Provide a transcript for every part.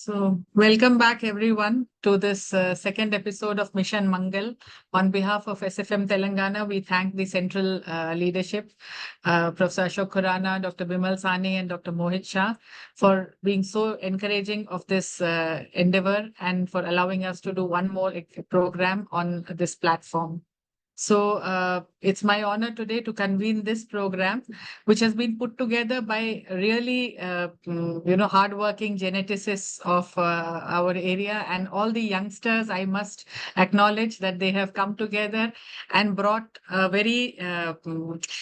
Welcome back everyone to this second episode of Mission Mangal. On behalf of SFM Telangana, we thank the central leadership, Professor Ashok Khurana, Dr. Bimal Sani, and Dr. Mohit Shah, for being so encouraging of this endeavor and for allowing us to do one more program on this platform. It's my honor today to convene this program, which has been put together by really, hardworking geneticists of our area and all the youngsters. I must acknowledge that they have come together and brought a very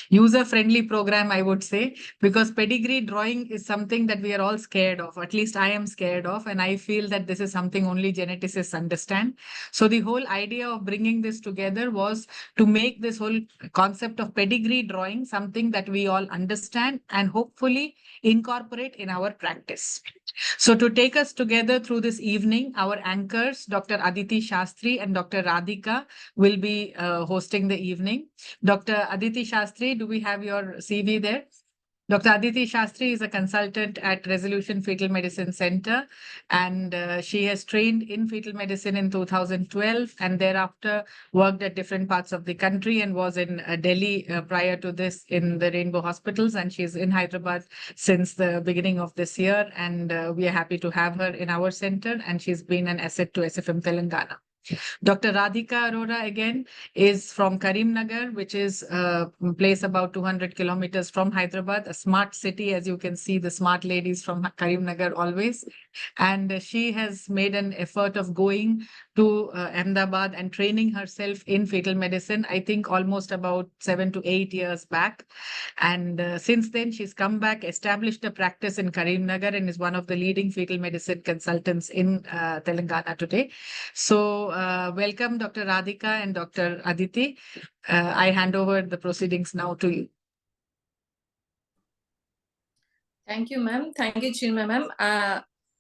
user-friendly program, I would say, because pedigree drawing is something that we are all scared of. At least I am scared of, and I feel that this is something only geneticists understand. So the whole idea of bringing this together was to make this whole concept of pedigree drawing something that we all understand and hopefully incorporate in our practice. So to take us together through this evening, our anchors, Dr. Aditi Shastri and Dr. Radhika, will be hosting the evening. Dr. Aditi Shastri, do we have your CV there? Dr. Aditi Shastri is a consultant at Resolution Fetal Medicine Center, and she has trained in fetal medicine in 2012 and thereafter worked at different parts of the country and was in Delhi prior to this in the Rainbow Hospitals, and she's in Hyderabad since the beginning of this year, and we are happy to have her in our center, and she's been an asset to SFM Telangana. Dr. Radhika Arora again is from Karimnagar, which is a place about 200 kilometers from Hyderabad, a smart city, as you can see the smart ladies from Karimnagar always. And she has made an effort of going to Ahmedabad and training herself in fetal medicine, I think almost about 7 to 8 years back. And since then, she's come back, established a practice in Karimnagar, and is one of the leading fetal medicine consultants in Telangana today. So welcome, Dr. Radhika and Dr. Aditi. I hand over the proceedings now to you. Thank you, ma'am. Thank you, Chinmay, ma'am.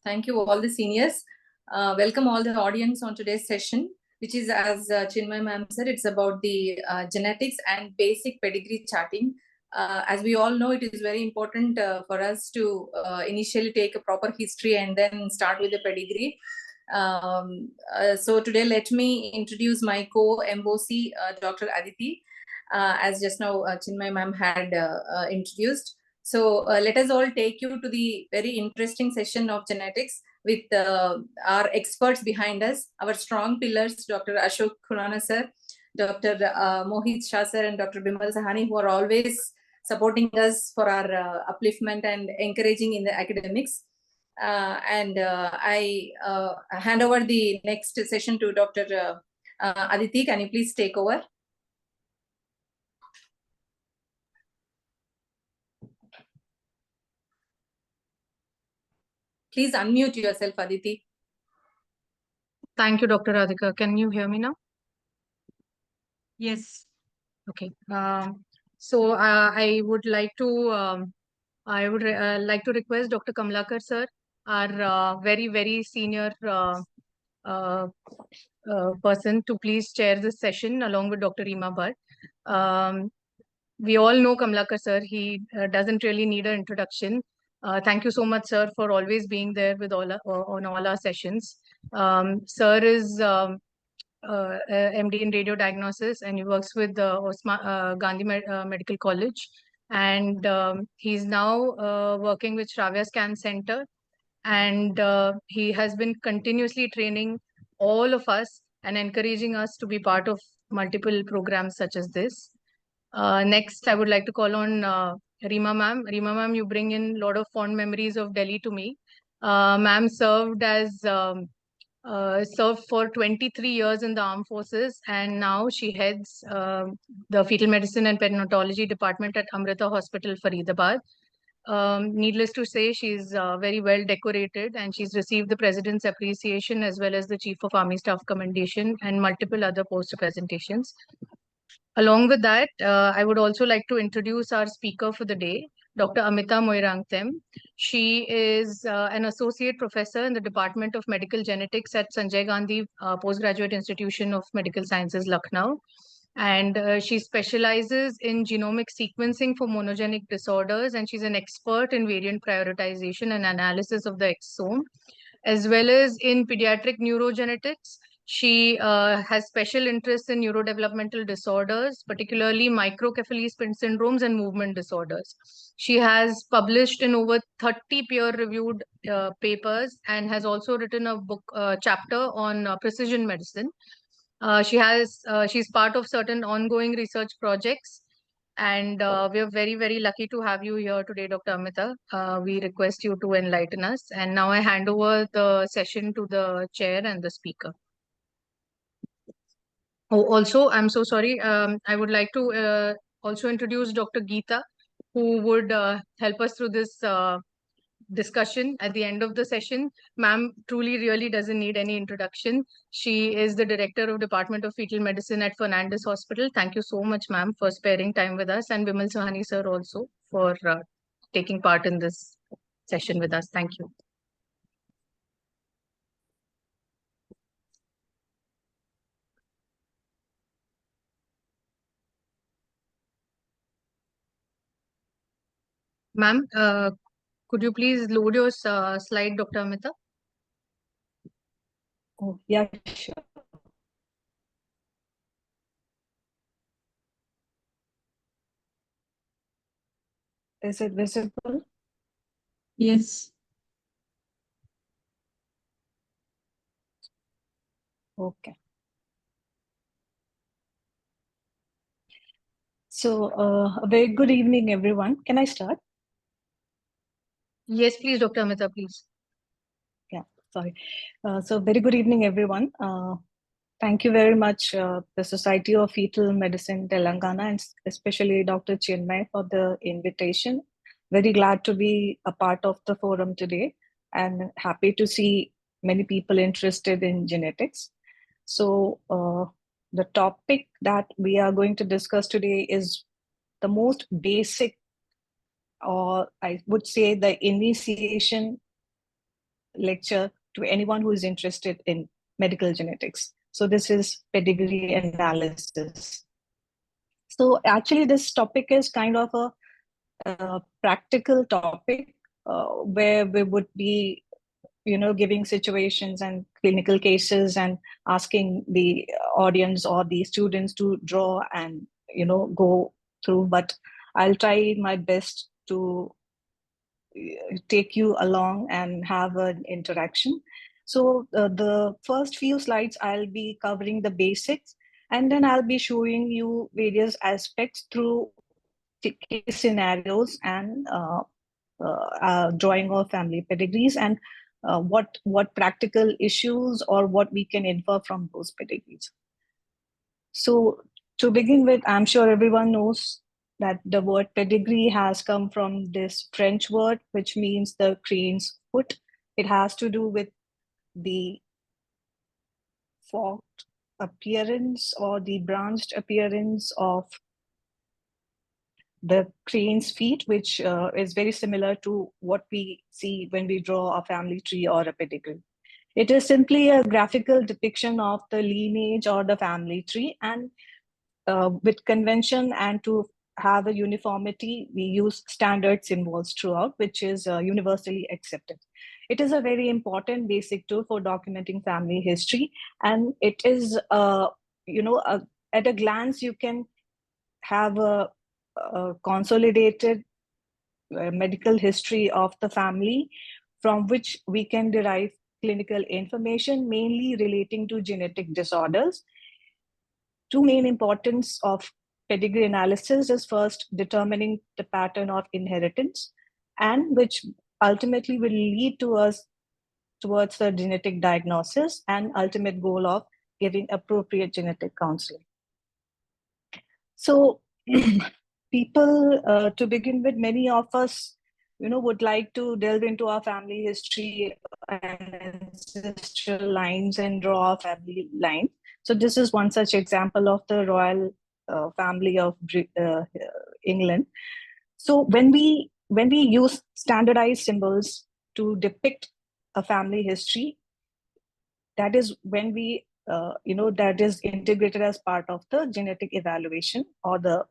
Thank you, all the seniors. Welcome all the audience on today's session, which is, as Chinmay ma'am said, it's about the genetics and basic pedigree charting. As we all know, it is very important for us to initially take a proper history and then start with the pedigree. So today, let me introduce my co-MOC, Dr. Aditi, as just now Chinmay ma'am had introduced. So let us all take you to the very interesting session of genetics with our experts behind us, our strong pillars, Dr. Ashok Khurana sir, Dr. Mohit Shah sir, and Dr. Bimal Sahani, who are always supporting us for our upliftment and encouraging in the academics. I hand over the next session to Dr. Aditi. Can you please take over? Please unmute yourself, Aditi. Thank you, Dr. Radhika. Can you hear me now? Yes. Okay. So I would like to like to request Dr. Kamlakar sir, our very senior person, to please chair this session along with Dr. Reema Bhatt. We all know Kamlakar sir. He doesn't really need an introduction. Thank you so much, sir, for always being there with on all our sessions. Sir is MD in radio diagnosis, and he works with Gandhi Medical College. And he's now working with Shravya Scan Center. And he has been continuously training all of us and encouraging us to be part of multiple programs such as this. Next, I would like to call on Reema ma'am. Reema ma'am, you bring in a lot of fond memories of Delhi to me. Ma'am served for 23 years in the armed forces, and now she heads the fetal medicine and perinatology department at Amrita Hospital, Faridabad. Needless to say, she's very well decorated, and she's received the President's Appreciation as well as the Chief of Army Staff Commendation and multiple other post presentations. Along with that, I would also like to introduce our speaker for the day, Dr. Amita Moirangthem. She is an associate professor in the Department of Medical Genetics at Sanjay Gandhi Postgraduate Institution of Medical Sciences, Lucknow. And she specializes in genomic sequencing for monogenic disorders, and she's an expert in variant prioritization and analysis of the exome, as well as in pediatric neurogenetics. She has special interest in neurodevelopmental disorders, particularly microcephaly syndromes and movement disorders. She has published in over 30 peer-reviewed papers and has also written a book chapter on precision medicine. She's part of certain ongoing research projects, and we are very, very lucky to have you here today, Dr. Amita. We request you to enlighten us. And now I hand over the session to the chair and the speaker. Oh, also, I'm so sorry. I would like to also introduce Dr. Geeta, who would help us through this discussion at the end of the session. Ma'am truly really doesn't need any introduction. She is the Director of Department of Fetal Medicine at Fernandez Hospital. Thank you so much, ma'am, for sparing time with us, and Vimal Sahani sir also for taking part in this session with us. Thank you. Ma'am, could you please load your slide, Dr. Amita? Oh, yeah, sure. Is it visible? Yes. Okay. So, a very good evening, everyone. Can I start? Yes, please, Dr. Amita, please. Yeah, sorry. So, very good evening, everyone. Thank you very much, the Society of Fetal Medicine Telangana, and especially Dr. Chinmay for the invitation. Very glad to be a part of the forum today and happy to see many people interested in genetics. So, the topic that we are going to discuss today is the most basic, or I would say the initiation lecture to anyone who is interested in medical genetics. So this is pedigree analysis. So actually this topic is kind of a practical topic where we would be giving situations and clinical cases and asking the audience or the students to draw and go through, but I'll try my best to take you along and have an interaction. So the first few slides, I'll be covering the basics, and then I'll be showing you various aspects through case scenarios and drawing of family pedigrees, and what practical issues or what we can infer from those pedigrees. So to begin with, I'm sure everyone knows that the word pedigree has come from this French word, which means the crane's foot. It has to do with the forked appearance or the branched appearance of the crane's feet, which is very similar to what we see when we draw a family tree or a pedigree. It is simply a graphical depiction of the lineage or the family tree, and with convention and to have a uniformity, we use standard symbols throughout, which is universally accepted. It is a very important basic tool for documenting family history, and it is, at a glance, you can have a consolidated medical history of the family from which we can derive clinical information, mainly relating to genetic disorders. Two main importance of pedigree analysis is first determining the pattern of inheritance, and which ultimately will lead to us towards the genetic diagnosis and ultimate goal of giving appropriate genetic counseling. So people, to begin with, many of us would like to delve into our family history and ancestral lines and draw a family line. So this is one such example of the royal family of England. So when we use standardized symbols to depict a family history, that is when we that is integrated as part of the genetic evaluation or the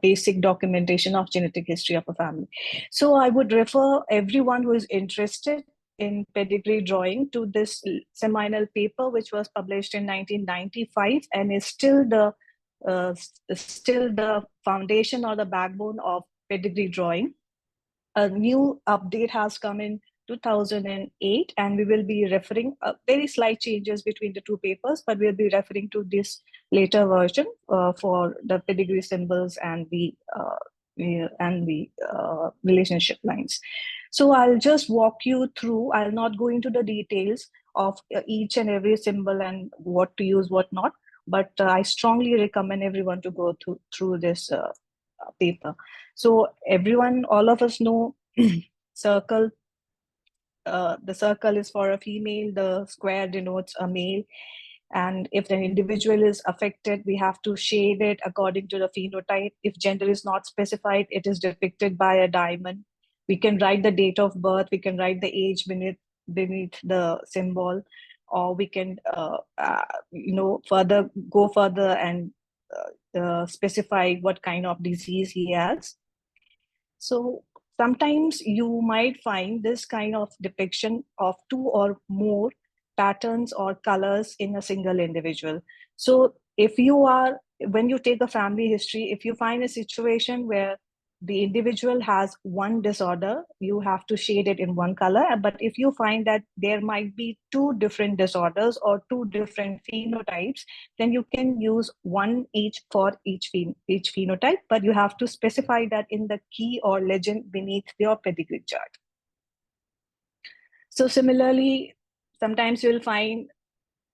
basic documentation of genetic history of a family. So I would refer everyone who is interested in pedigree drawing to this seminal paper, which was published in 1995 and is still the foundation or the backbone of pedigree drawing. A new update has come in 2008, and we will be referring very slight changes between the two papers, but we'll be referring to this later version for the pedigree symbols and the relationship lines. So I'll just walk you through. I'll not go into the details of each and every symbol and what to use, what not, but I strongly recommend everyone to go through this paper. So everyone, all of us know circle. The circle is for a female, the square denotes a male. And if the individual is affected, we have to shade it according to the phenotype. If gender is not specified, it is depicted by a diamond. We can write the date of birth, we can write the age beneath the symbol, or we can go further and specify what kind of disease he has. So sometimes you might find this kind of depiction of two or more patterns or colors in a single individual. So when you take a family history, if you find a situation where the individual has one disorder, you have to shade it in one color. But if you find that there might be two different disorders or two different phenotypes, then you can use one each for each phenotype, but you have to specify that in the key or legend beneath your pedigree chart. So similarly, sometimes you'll find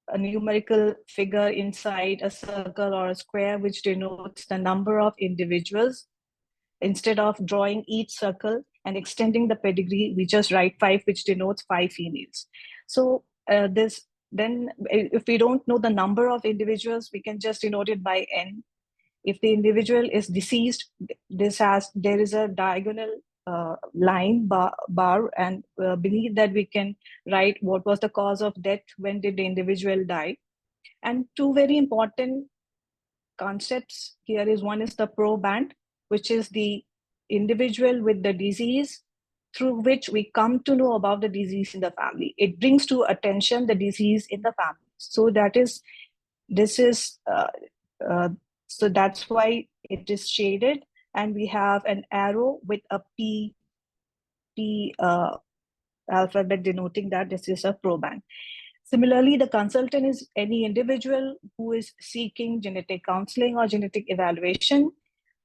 a numerical figure inside a circle or a square, which denotes the number of individuals. Instead of drawing each circle and extending the pedigree, we just write 5, which denotes 5 females. So then if we don't know the number of individuals, we can just denote it by N. If the individual is deceased, there is a diagonal line bar, and beneath that we can write what was the cause of death, when did the individual die. And two very important concepts here is, one is the proband, which is the individual with the disease through which we come to know about the disease in the family. It brings to attention the disease in the family. So so that's why it is shaded, and we have an arrow with a P alphabet denoting that this is a proband. Similarly, the consultant is any individual who is seeking genetic counseling or genetic evaluation.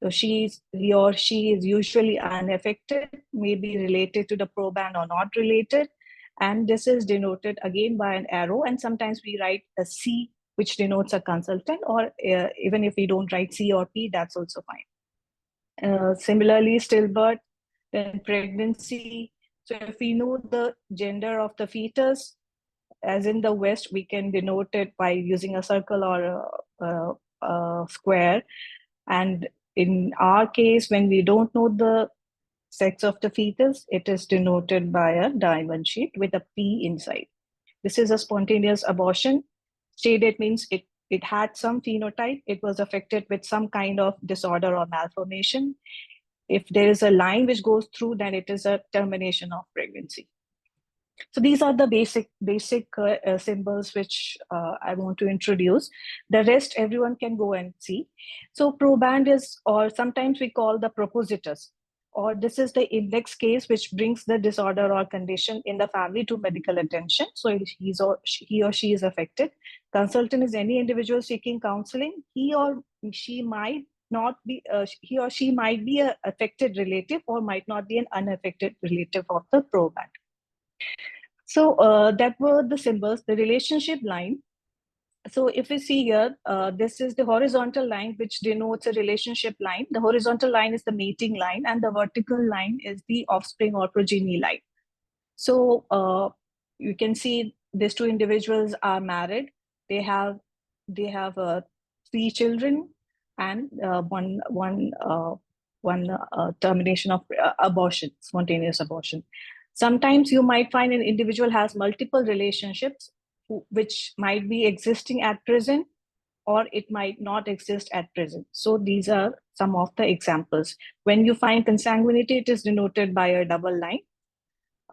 So he or she is usually unaffected, may be related to the proband or not related. And this is denoted again by an arrow. And sometimes we write a C, which denotes a consultant, or even if we don't write C or P, that's also fine. Similarly, stillbirth, then pregnancy. So if we know the gender of the fetus, as in the West, we can denote it by using a circle or a square. And in our case, when we don't know the sex of the fetus, it is denoted by a diamond shape with a P inside. This is a spontaneous abortion. Shaded means it had some phenotype. It was affected with some kind of disorder or malformation. If there is a line which goes through, then it is a termination of pregnancy. So these are the basic symbols which I want to introduce. The rest everyone can go and see. So proband is, or sometimes we call the propositus, or this is the index case which brings the disorder or condition in the family to medical attention. So he or she is affected. Consultant is any individual seeking counseling. He or she might not be, he or she might be an affected relative or might not be an unaffected relative of the proband. So that were the symbols. The relationship line. So if we see here, this is the horizontal line which denotes a relationship line. The horizontal line is the mating line, and the vertical line is the offspring or progeny line. So you can see these two individuals are married. They have 3 children and one termination of abortion, spontaneous abortion. Sometimes you might find an individual has multiple relationships which might be existing at present, or it might not exist at present. So these are some of the examples. When you find consanguinity, it is denoted by a double line.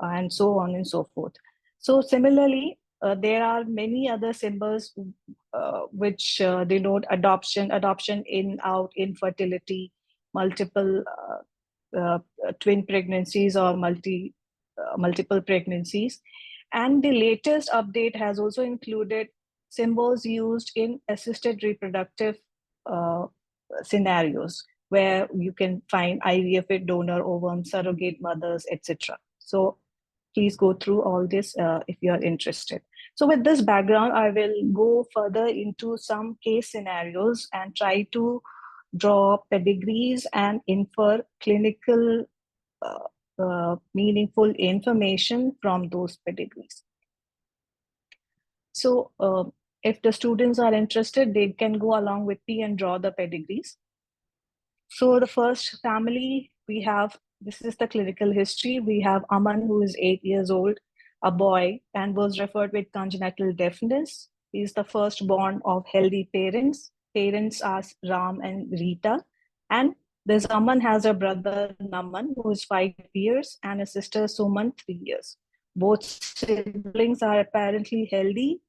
and so on and so forth. So similarly, there are many other symbols which denote adoption, in, out, infertility, multiple twin pregnancies or multiple pregnancies. And the latest update has also included symbols used in assisted reproductive scenarios, where you can find IVF with donor ovum, surrogate mothers, etc. So please go through all this if you are interested. So with this background, I will go further into some case scenarios and try to draw pedigrees and infer clinical meaningful information from those pedigrees. So if the students are interested, they can go along with me and draw the pedigrees. So the first family we have, this is the clinical history. We have Aman, who is 8 years old, a boy, and was referred with congenital deafness. He is the firstborn of healthy parents. Parents are Ram and Rita. And this Aman has a brother, Naman, who is 5 years, and a sister, Suman, 3 years. Both siblings are apparently healthy.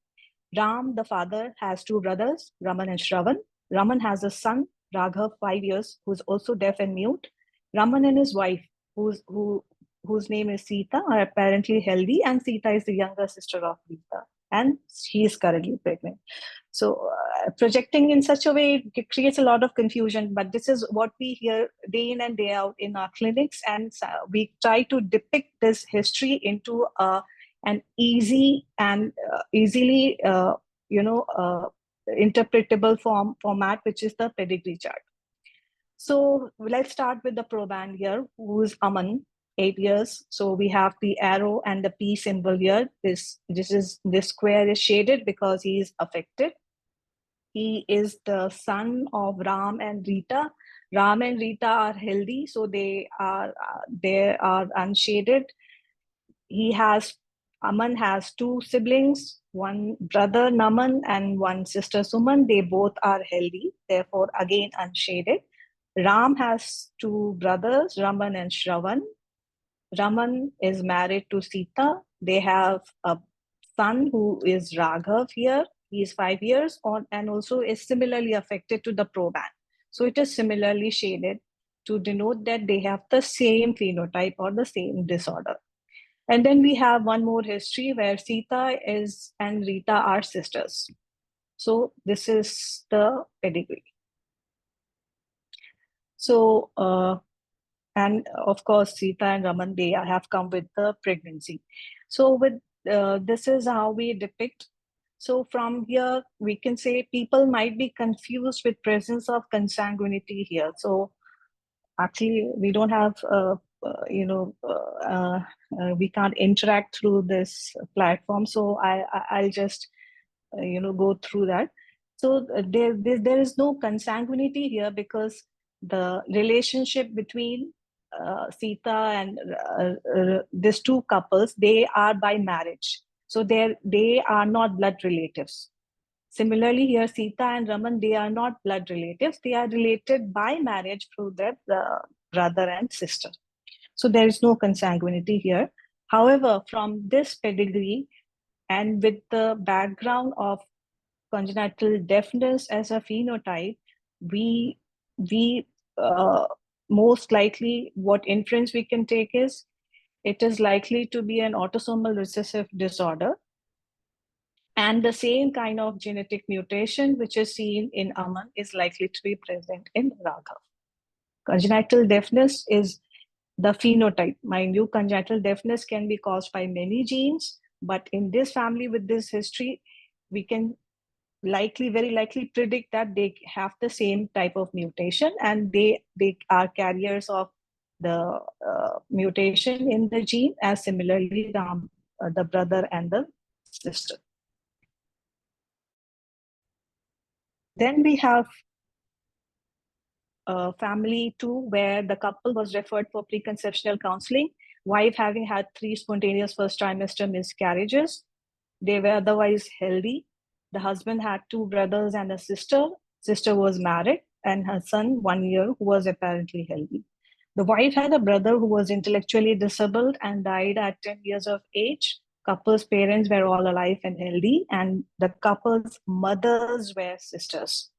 Ram, the father, has 2 brothers, Raman and Shravan. Raman has a son, Raghav, 5 years, who's also deaf and mute. Raman and his wife, whose name is Sita, are apparently healthy, and Sita is the younger sister of Rita, and she is currently pregnant. So projecting in such a way, it creates a lot of confusion, but this is what we hear day in and day out in our clinics, and we try to depict this history into an easy and easily interpretable format, which is the pedigree chart. So let's start with the proband here, who is Aman, 8 years. So we have the arrow and the P symbol here. This square is shaded because he is affected. He is the son of Ram and Rita. Ram and Rita are healthy, so they are unshaded. Aman has 2 siblings, one brother Naman and one sister Suman. They both are healthy, therefore again unshaded. Ram has 2 brothers, Raman and Shravan. Raman is married to Sita. They have a son who is Raghav here. He is 5 years on, and also is similarly affected to the proband. So it is similarly shaded to denote that they have the same phenotype or the same disorder. And then we have one more history where Sita and Rita are sisters. So this is the pedigree. So, and of course, Sita and Raman, they have come with the pregnancy. So with this is how we depict. So from here, we can say people might be confused with presence of consanguinity here. So actually, we don't have, we can't interact through this platform. So I'll just, go through that. So there is no consanguinity here because the relationship between Sita and these 2 couples, they are by marriage. So they are not blood relatives. Similarly, here Sita and Raman, they are not blood relatives. They are related by marriage through their brother and sister. So there is no consanguinity here. However, from this pedigree and with the background of congenital deafness as a phenotype, we most likely what inference we can take is it is likely to be an autosomal recessive disorder, and the same kind of genetic mutation which is seen in Aman is likely to be present in Raghav. Congenital deafness is the phenotype. Mind you, congenital deafness can be caused by many genes, but in this family with this history, we can very likely predict that they have the same type of mutation, and they are carriers of the mutation in the gene, as similarly the brother and the sister. Then we have family 2, where the couple was referred for preconceptional counseling, wife having had 3 spontaneous first trimester miscarriages. They were otherwise healthy. The husband had 2 brothers and a sister. Sister was married, and her son, 1 year, who was apparently healthy. The wife had a brother who was intellectually disabled and died at 10 years of age. Couple's parents were all alive and healthy, and the couple's mothers were sisters.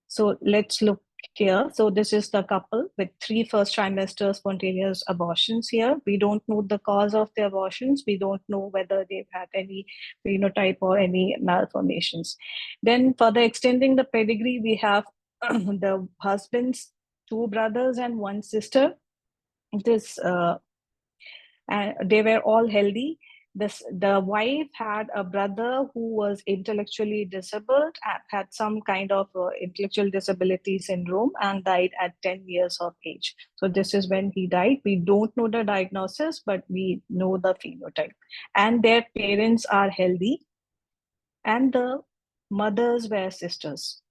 So let's look here. So this is the couple with 3 first trimester spontaneous abortions here. We don't know the cause of the abortions. We don't know whether they've had any phenotype or any malformations. Then further extending the pedigree, we have the husband's 2 brothers and 1 sister. They were all healthy. The wife had a brother who was intellectually disabled, had some kind of intellectual disability syndrome, and died at 10 years of age. So this is when he died. We don't know the diagnosis, but we know the phenotype. And their parents are healthy, and the mothers were sisters.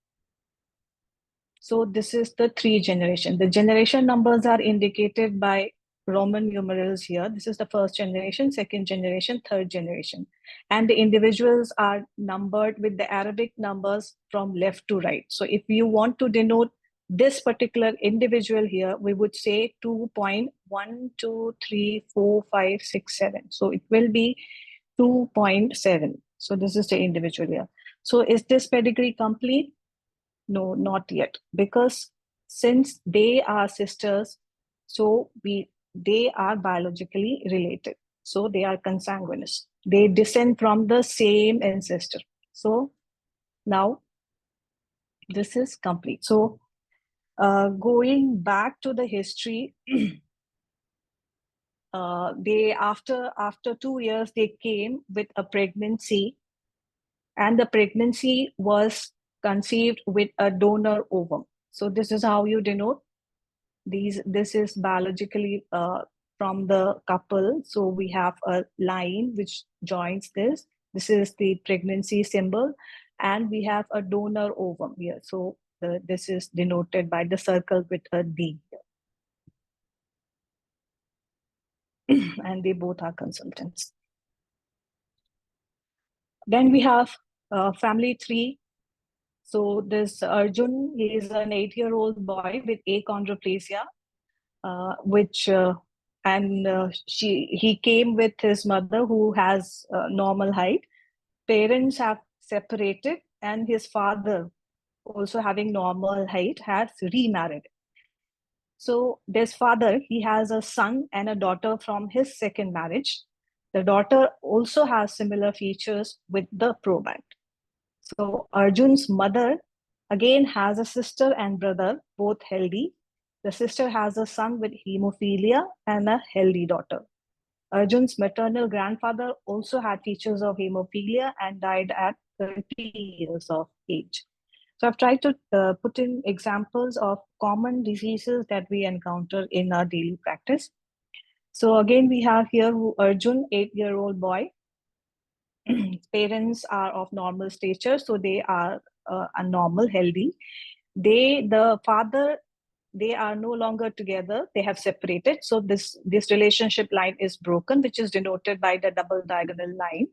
So this is the 3 generation. The generation numbers are indicated by Roman numerals here. This is the first generation, second generation, third generation. And the individuals are numbered with the Arabic numbers from left to right. So if you want to denote this particular individual here, we would say 2.1234567. So it will be 2.7. So this is the individual here. So is this pedigree complete? No, not yet, because since they are sisters, so they are biologically related. So they are consanguineous. They descend from the same ancestor. So now this is complete. So going back to the history, they after 2 years they came with a pregnancy, and the pregnancy was conceived with a donor ovum. So this is how you denote these. This is biologically from the couple. So we have a line which joins this. This is the pregnancy symbol, and we have a donor ovum here. So this is denoted by the circle with a D here. And they both are consultants. Then we have family 3. So this Arjun, he is an 8-year-old boy with achondroplasia, he came with his mother who has normal height. Parents have separated, and his father, also having normal height, has remarried. So this father, he has a son and a daughter from his second marriage. The daughter also has similar features with the proband. So Arjun's mother again has a sister and brother, both healthy. The sister has a son with hemophilia and a healthy daughter. Arjun's maternal grandfather also had features of hemophilia and died at 30 years of age. So I've tried to put in examples of common diseases that we encounter in our daily practice. So again, we have here Arjun, 8-year-old boy. Parents are of normal stature, so they are normal, healthy. The father, they are no longer together. They have separated. So this relationship line is broken, which is denoted by the double diagonal line.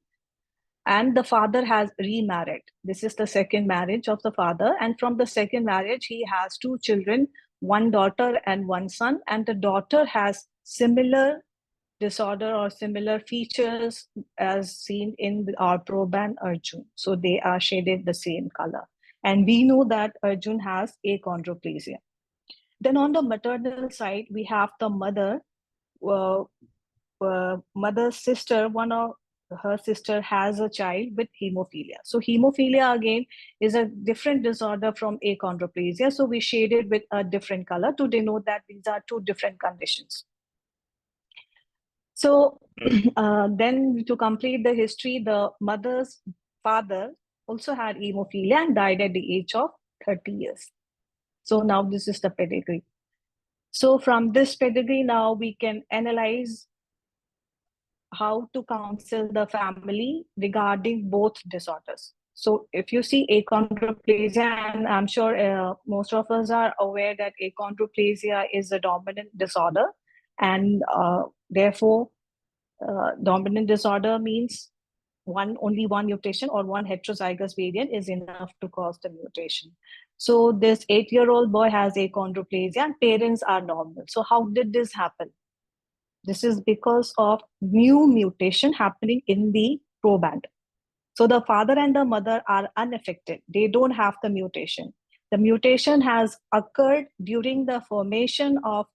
And the father has remarried. This is the second marriage of the father. And from the second marriage, he has 2 children, 1 daughter and 1 son. And the daughter has similar disorder or similar features as seen in our proband Arjun. So they are shaded the same color. And we know that Arjun has achondroplasia. Then on the maternal side, we have the mother, mother's sister, one of her sister has a child with hemophilia. So hemophilia again is a different disorder from achondroplasia. So we shaded with a different color to denote that these are 2 different conditions. So then to complete the history, the mother's father also had hemophilia and died at the age of 30 years. So now this is the pedigree. So from this pedigree, now we can analyze how to counsel the family regarding both disorders. So if you see achondroplasia, and I'm sure most of us are aware that achondroplasia is a dominant disorder, and therefore dominant disorder means only one mutation or one heterozygous variant is enough to cause the mutation. So this 8-year-old boy has achondroplasia and parents are normal. So how did this happen? This is because of new mutation happening in the proband. So the father and the mother are unaffected. They don't have the mutation. The mutation has occurred during the formation of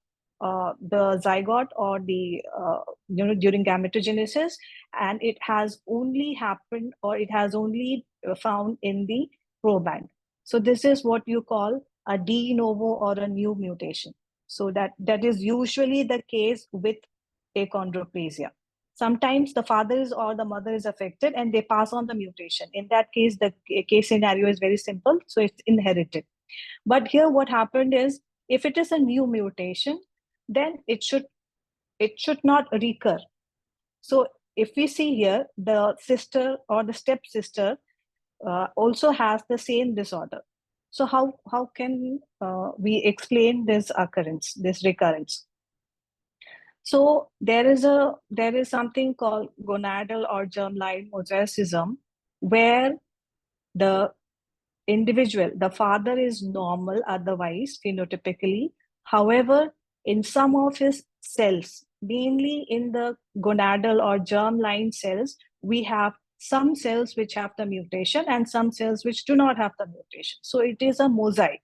the zygote or the during gametogenesis, and it has only happened, or it has only found in the proband. So this is what you call a de novo or a new mutation. So that is usually the case with achondroplasia. Sometimes the father is or the mother is affected and they pass on the mutation. In that case, the case scenario is very simple. So it's inherited. But here what happened is, if it is a new mutation, then it should not recur. So if we see here, the sister or the stepsister also has the same disorder. So how can we explain this occurrence, this recurrence? So there is something called gonadal or germline mosaicism, where the individual, the father is normal otherwise phenotypically. However, in some of his cells, mainly in the gonadal or germline cells, we have some cells which have the mutation and some cells which do not have the mutation. So it is a mosaic.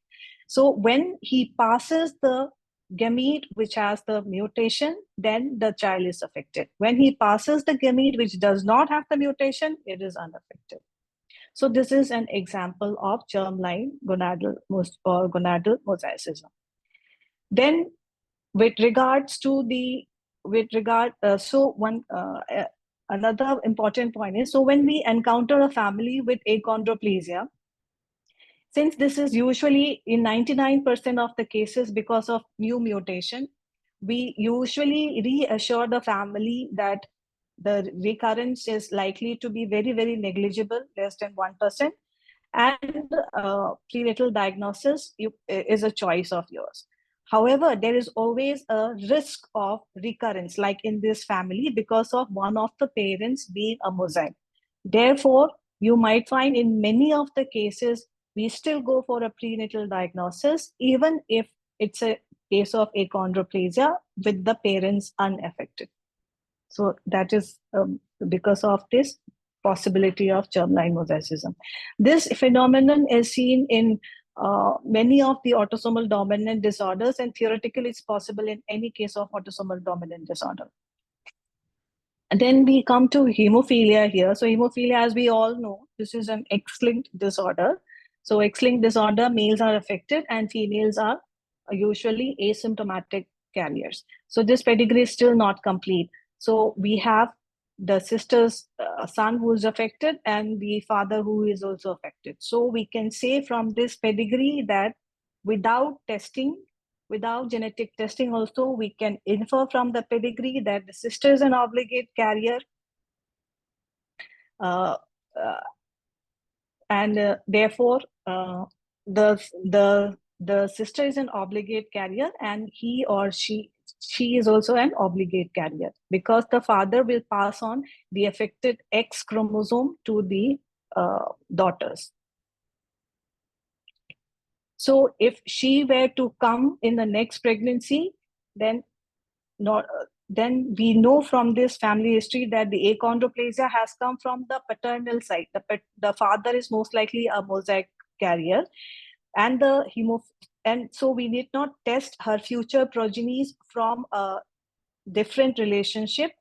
So when he passes the gamete which has the mutation, then the child is affected. When he passes the gamete which does not have the mutation, it is unaffected. So this is an example of germline gonadal mosaicism. Then with regards to another important point is, so when we encounter a family with achondroplasia, since this is usually in 99% of the cases because of new mutation, we usually reassure the family that the recurrence is likely to be very, very negligible, less than 1%, and prenatal diagnosis is a choice of yours. However, there is always a risk of recurrence, like in this family, because of one of the parents being a mosaic. Therefore, you might find in many of the cases, we still go for a prenatal diagnosis, even if it's a case of achondroplasia with the parents unaffected. So that is because of this possibility of germline mosaicism. This phenomenon is seen in many of the autosomal dominant disorders, and theoretically it's possible in any case of autosomal dominant disorder. And then we come to hemophilia here. So hemophilia, as we all know, this is an X-linked disorder. So X-linked disorder, males are affected and females are usually asymptomatic carriers. So this pedigree is still not complete. So we have the sister's son who is affected and the father who is also affected. So we can say from this pedigree that without testing, without genetic testing also, we can infer from the pedigree that the sister is an obligate carrier, and therefore the sister is an obligate carrier, and he or she is also an obligate carrier, because the father will pass on the affected X chromosome to the daughters. So if she were to come in the next pregnancy, then we know from this family history that the achondroplasia has come from the paternal side. The father is most likely a mosaic carrier, and so we need not test her future progenies from a different relationship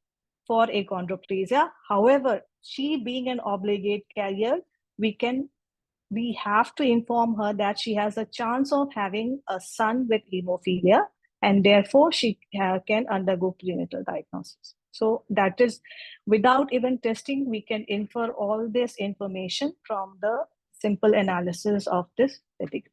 for achondroplasia. However, she being an obligate carrier, we have to inform her that she has a chance of having a son with hemophilia, and therefore she can undergo prenatal diagnosis. So that is, without even testing, we can infer all this information from the simple analysis of this pedigree.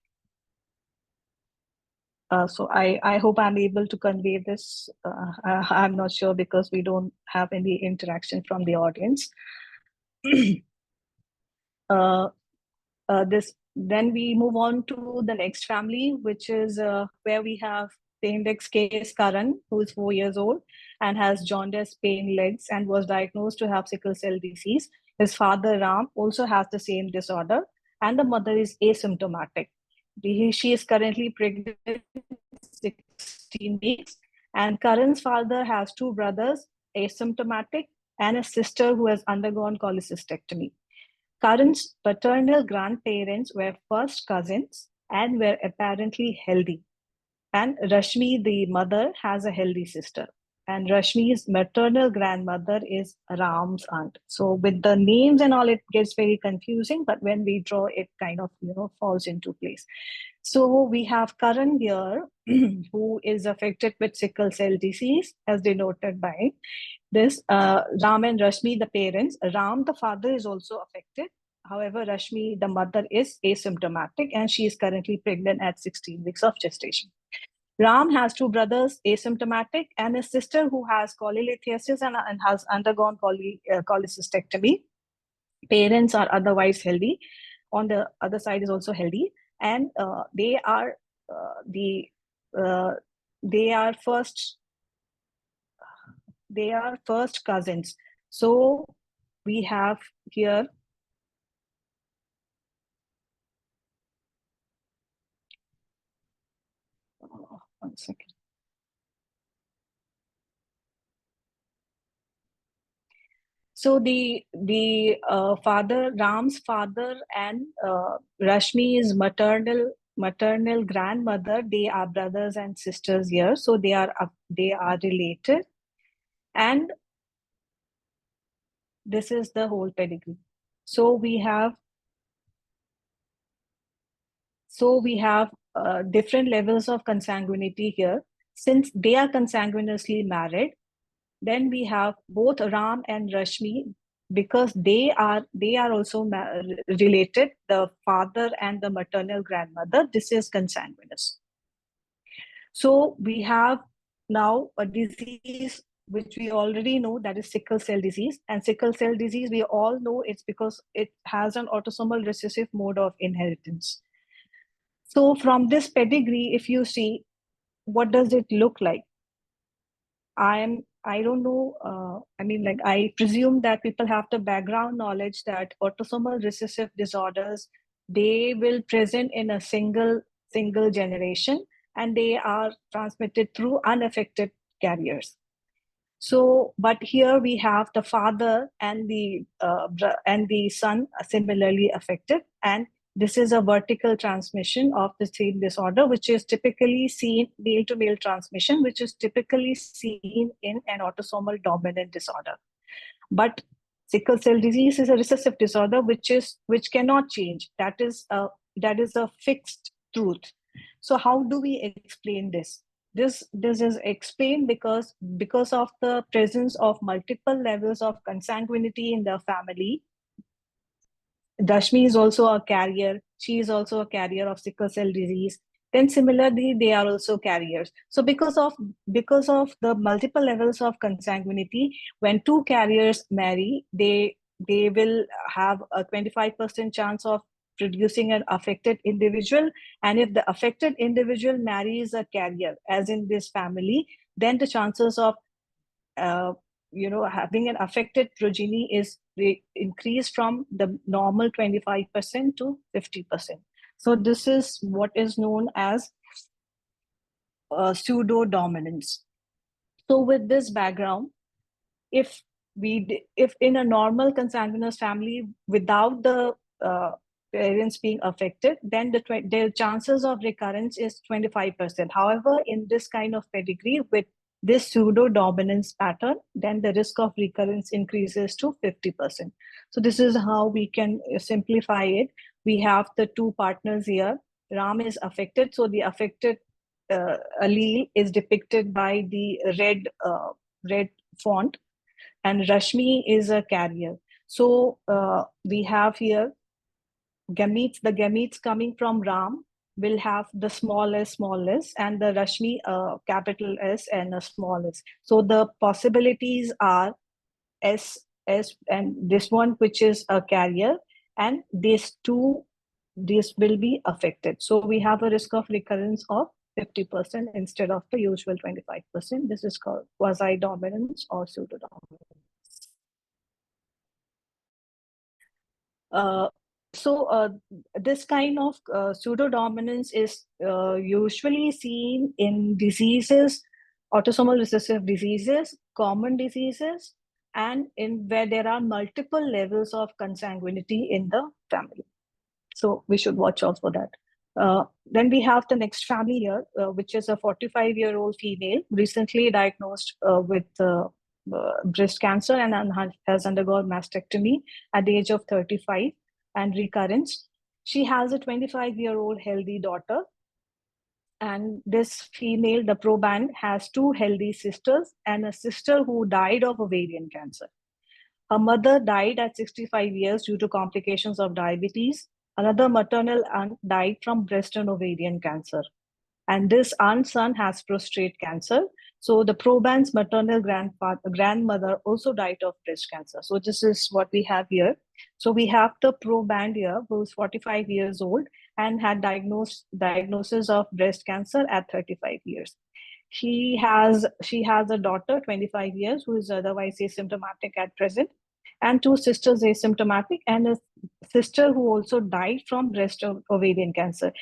So I hope I'm able to convey this. I'm not sure because we don't have any interaction from the audience. Then we move on to the next family, which is where we have the index case Karan, who is 4 years old and has jaundice, pain legs, and was diagnosed to have sickle cell disease. His father Ram also has the same disorder, and the mother is asymptomatic. She is currently pregnant 16 weeks, and Karan's father has two brothers, asymptomatic, and a sister who has undergone cholecystectomy. Karan's paternal grandparents were first cousins and were apparently healthy. And Rashmi, the mother, has a healthy sister. And Rashmi's maternal grandmother is Ram's aunt. So with the names and all, it gets very confusing. But when we draw, it kind of falls into place. So we have Karan here, who is affected with sickle cell disease, as denoted by this. Ram and Rashmi, the parents. Ram, the father, is also affected. However, Rashmi, the mother, is asymptomatic, and she is currently pregnant at 16 weeks of gestation. Ram has two brothers, asymptomatic, and a sister who has cholelithiasis and has undergone cholecystectomy. Parents are otherwise healthy. On the other side is also healthy, and they are first cousins. So we have here one second. So the father, Ram's father, and Rashmi's maternal grandmother, they are brothers and sisters here. So they are related, and this is the whole pedigree. So we have different levels of consanguinity here. Since they are consanguineously married, then we have both Ram and Rashmi, because they are also related, the father and the maternal grandmother. This is consanguineous. So we have now a disease which we already know, that is sickle cell disease. And sickle cell disease, we all know it's because it has an autosomal recessive mode of inheritance. So from this pedigree, if you see, what does it look like? I don't know. I presume that people have the background knowledge that autosomal recessive disorders, they will present in a single generation, and they are transmitted through unaffected carriers. So, but here we have the father and the son similarly affected, and this is a vertical transmission of the same disorder, which is typically seen, male to male transmission, which is typically seen in an autosomal dominant disorder. But sickle cell disease is a recessive disorder, which cannot change. That is a fixed truth. So how do we explain this? This is explained because of the presence of multiple levels of consanguinity in the family. Dashmi is also a carrier. She is also a carrier of sickle cell disease. Then similarly, they are also carriers. So because of the multiple levels of consanguinity, when two carriers marry, they will have a 25% chance of producing an affected individual. And if the affected individual marries a carrier, as in this family, then the chances of having an affected progeny is increased from the normal 25% to 50%. So this is what is known as pseudo dominance. So with this background, if in a normal consanguineous family without the parents being affected, then the chances of recurrence is 25%. However, in this kind of pedigree with this pseudo dominance pattern, then the risk of recurrence increases to 50%. So this is how we can simplify it. We have the two partners here. Ram is affected, so the affected allele is depicted by the red font, and Rashmi is a carrier. So we have here gametes. The gametes coming from Ram will have the small s, and the Rashmi capital S and a small s. So the possibilities are S, and this one, which is a carrier, and these two, this will be affected. So we have a risk of recurrence of 50% instead of the usual 25%. This is called quasi-dominance or pseudo-dominance. This kind of pseudodominance is usually seen in diseases, autosomal recessive diseases, common diseases, and in where there are multiple levels of consanguinity in the family. So we should watch out for that. Then we have the next family here, which is a 45-year-old female recently diagnosed with breast cancer and has undergone mastectomy at the age of 35 and recurrence. She has a 25-year-old healthy daughter. And this female, the proband, has two healthy sisters and a sister who died of ovarian cancer. Her mother died at 65 years due to complications of diabetes. Another maternal aunt died from breast and ovarian cancer. And this aunt's son has prostate cancer. So the proband's maternal grandmother also died of breast cancer. So this is what we have here. So we have the proband here, who's 45 years old and had diagnosis of breast cancer at 35 years. She has a daughter, 25 years, who is otherwise asymptomatic at present, and two sisters asymptomatic, and a sister who also died from breast ovarian cancer.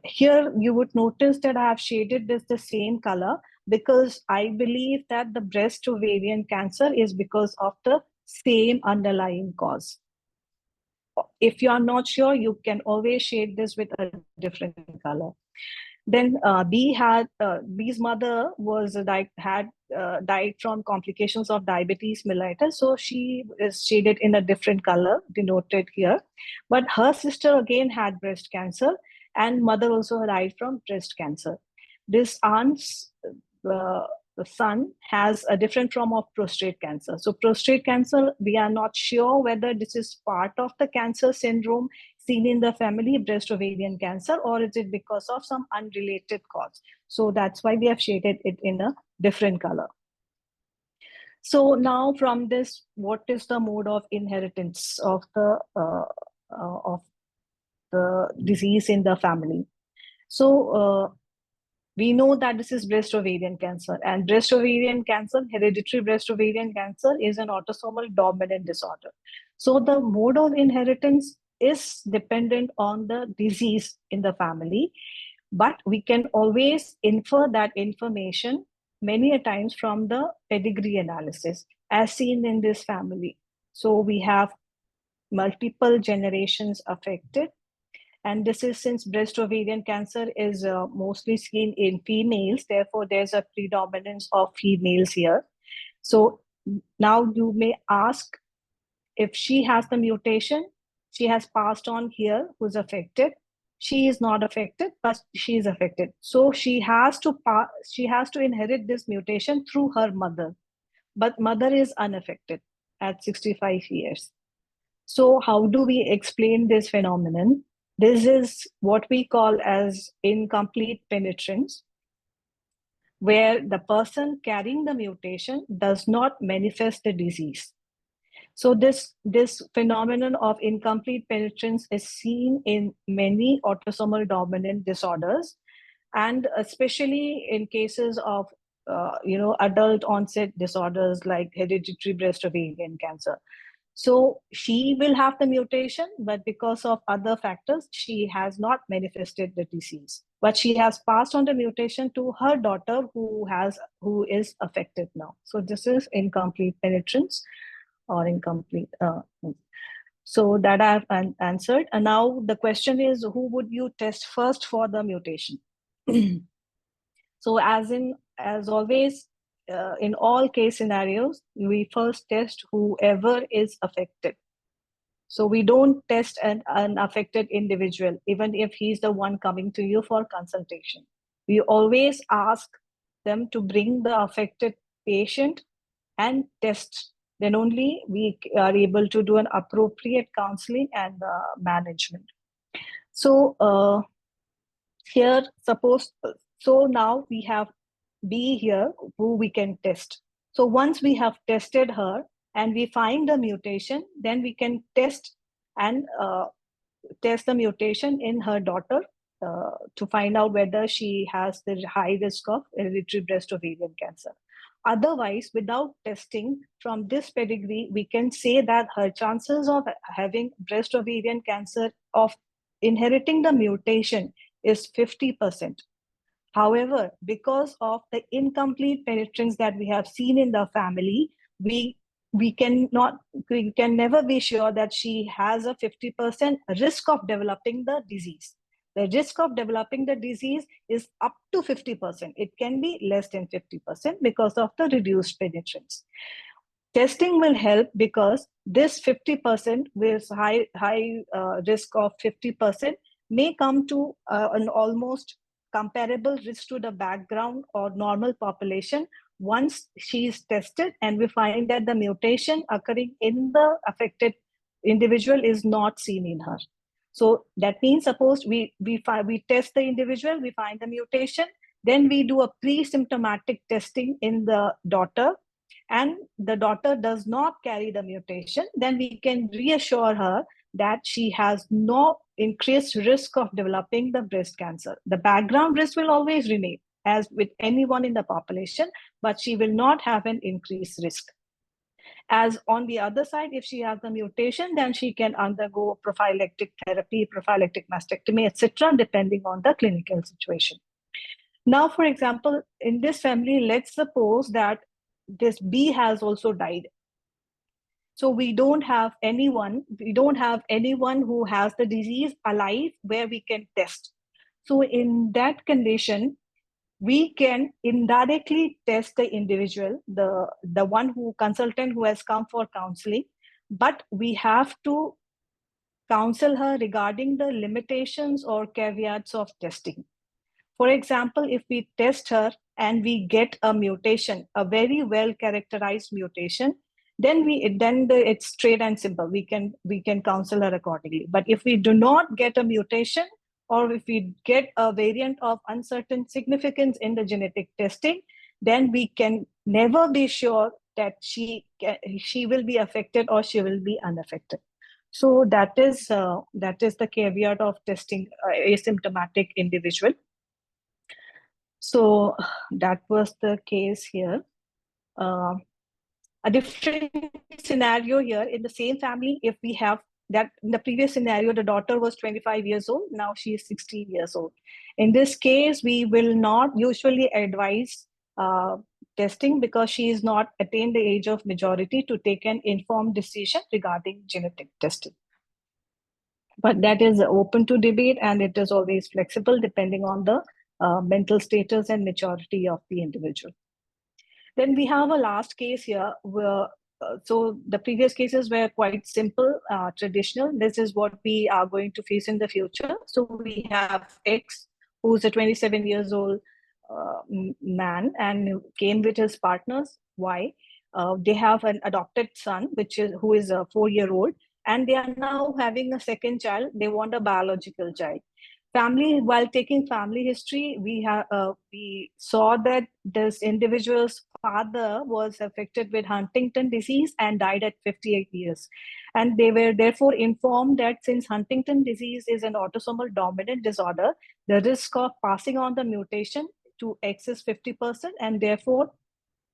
Here you would notice that I have shaded this the same color because I believe that the breast ovarian cancer is because of the same underlying cause. If you are not sure, you can always shade this with a different color. Then B's mother had died from complications of diabetes mellitus, so she is shaded in a different color denoted here. But her sister again had breast cancer, and mother also died from breast cancer. This aunt's son has a different form of prostate cancer. So prostate cancer, we are not sure whether this is part of the cancer syndrome seen in the family, breast ovarian cancer, or is it because of some unrelated cause? So that's why we have shaded it in a different color. So now from this, what is the mode of inheritance of the disease in the family? So we know that this is breast ovarian cancer, and breast ovarian cancer, hereditary breast ovarian cancer, is an autosomal dominant disorder. So the mode of inheritance is dependent on the disease in the family, but we can always infer that information many a times from the pedigree analysis, as seen in this family. So we have multiple generations affected. And this is since breast ovarian cancer is mostly seen in females, therefore there's a predominance of females here. So now you may ask, if she has the mutation, she has passed on here, who's affected. She is not affected, but she is affected. So she has to inherit this mutation through her mother, but mother is unaffected at 65 years. So how do we explain this phenomenon? This is what we call as incomplete penetrance, where the person carrying the mutation does not manifest the disease. So this phenomenon of incomplete penetrance is seen in many autosomal dominant disorders, and especially in cases of adult onset disorders like hereditary breast ovarian cancer. So she will have the mutation, but because of other factors, she has not manifested the disease. But she has passed on the mutation to her daughter who is affected now. So this is incomplete penetrance or incomplete. So that I've answered. And now the question is, who would you test first for the mutation? So as always, in all case scenarios, we first test whoever is affected. So we don't test an affected individual, even if he's the one coming to you for consultation. We always ask them to bring the affected patient and test. Then only we are able to do an appropriate counseling and management. So here, so now we have B here, who we can test. So once we have tested her and we find the mutation, then we can test the mutation in her daughter to find out whether she has the high risk of hereditary breast ovarian cancer. Otherwise, without testing from this pedigree, we can say that her chances of having breast ovarian cancer, of inheriting the mutation, is 50%. However, because of the incomplete penetrance that we have seen in the family, we can never be sure that she has a 50% risk of developing the disease. The risk of developing the disease is up to 50%. It can be less than 50% because of the reduced penetrance. Testing will help because this 50% with high risk of 50% may come to an almost comparable risk to the background or normal population once she is tested and we find that the mutation occurring in the affected individual is not seen in her. So that means, suppose we test the individual, we find the mutation, then we do a pre-symptomatic testing in the daughter, and the daughter does not carry the mutation, then we can reassure her that she has no increased risk of developing the breast cancer. The background risk will always remain, as with anyone in the population, but she will not have an increased risk. As on the other side, if she has the mutation, then she can undergo prophylactic therapy, prophylactic mastectomy, etc., depending on the clinical situation. Now, for example, in this family, let's suppose that this B has also died. So we don't have anyone who has the disease alive where we can test. So in that condition, we can indirectly test the individual, the one consultant who has come for counseling, but we have to counsel her regarding the limitations or caveats of testing. For example, if we test her and we get a mutation, a very well characterized mutation, then it's straight and simple. We can counsel her accordingly. But if we do not get a mutation, or if we get a variant of uncertain significance in the genetic testing, then we can never be sure that she will be affected or she will be unaffected. So that is the caveat of testing asymptomatic individual. So that was the case here. A different scenario here in the same family, if we have that in the previous scenario, the daughter was 25 years old, now she is 16 years old. In this case, we will not usually advise testing because she is not attained the age of majority to take an informed decision regarding genetic testing. But that is open to debate, and it is always flexible depending on the mental status and maturity of the individual. Then we have a last case here where, so the previous cases were quite simple, traditional. This is what we are going to face in the future. So we have X, who's a 27 years old man and came with his partners, Y. They have an adopted son, who is a 4-year-old, and they are now having a second child. They want a biological child. While taking family history, we saw that this individual's father was affected with Huntington disease and died at 58 years. And they were therefore informed that since Huntington disease is an autosomal dominant disorder, the risk of passing on the mutation to X is 50%, and therefore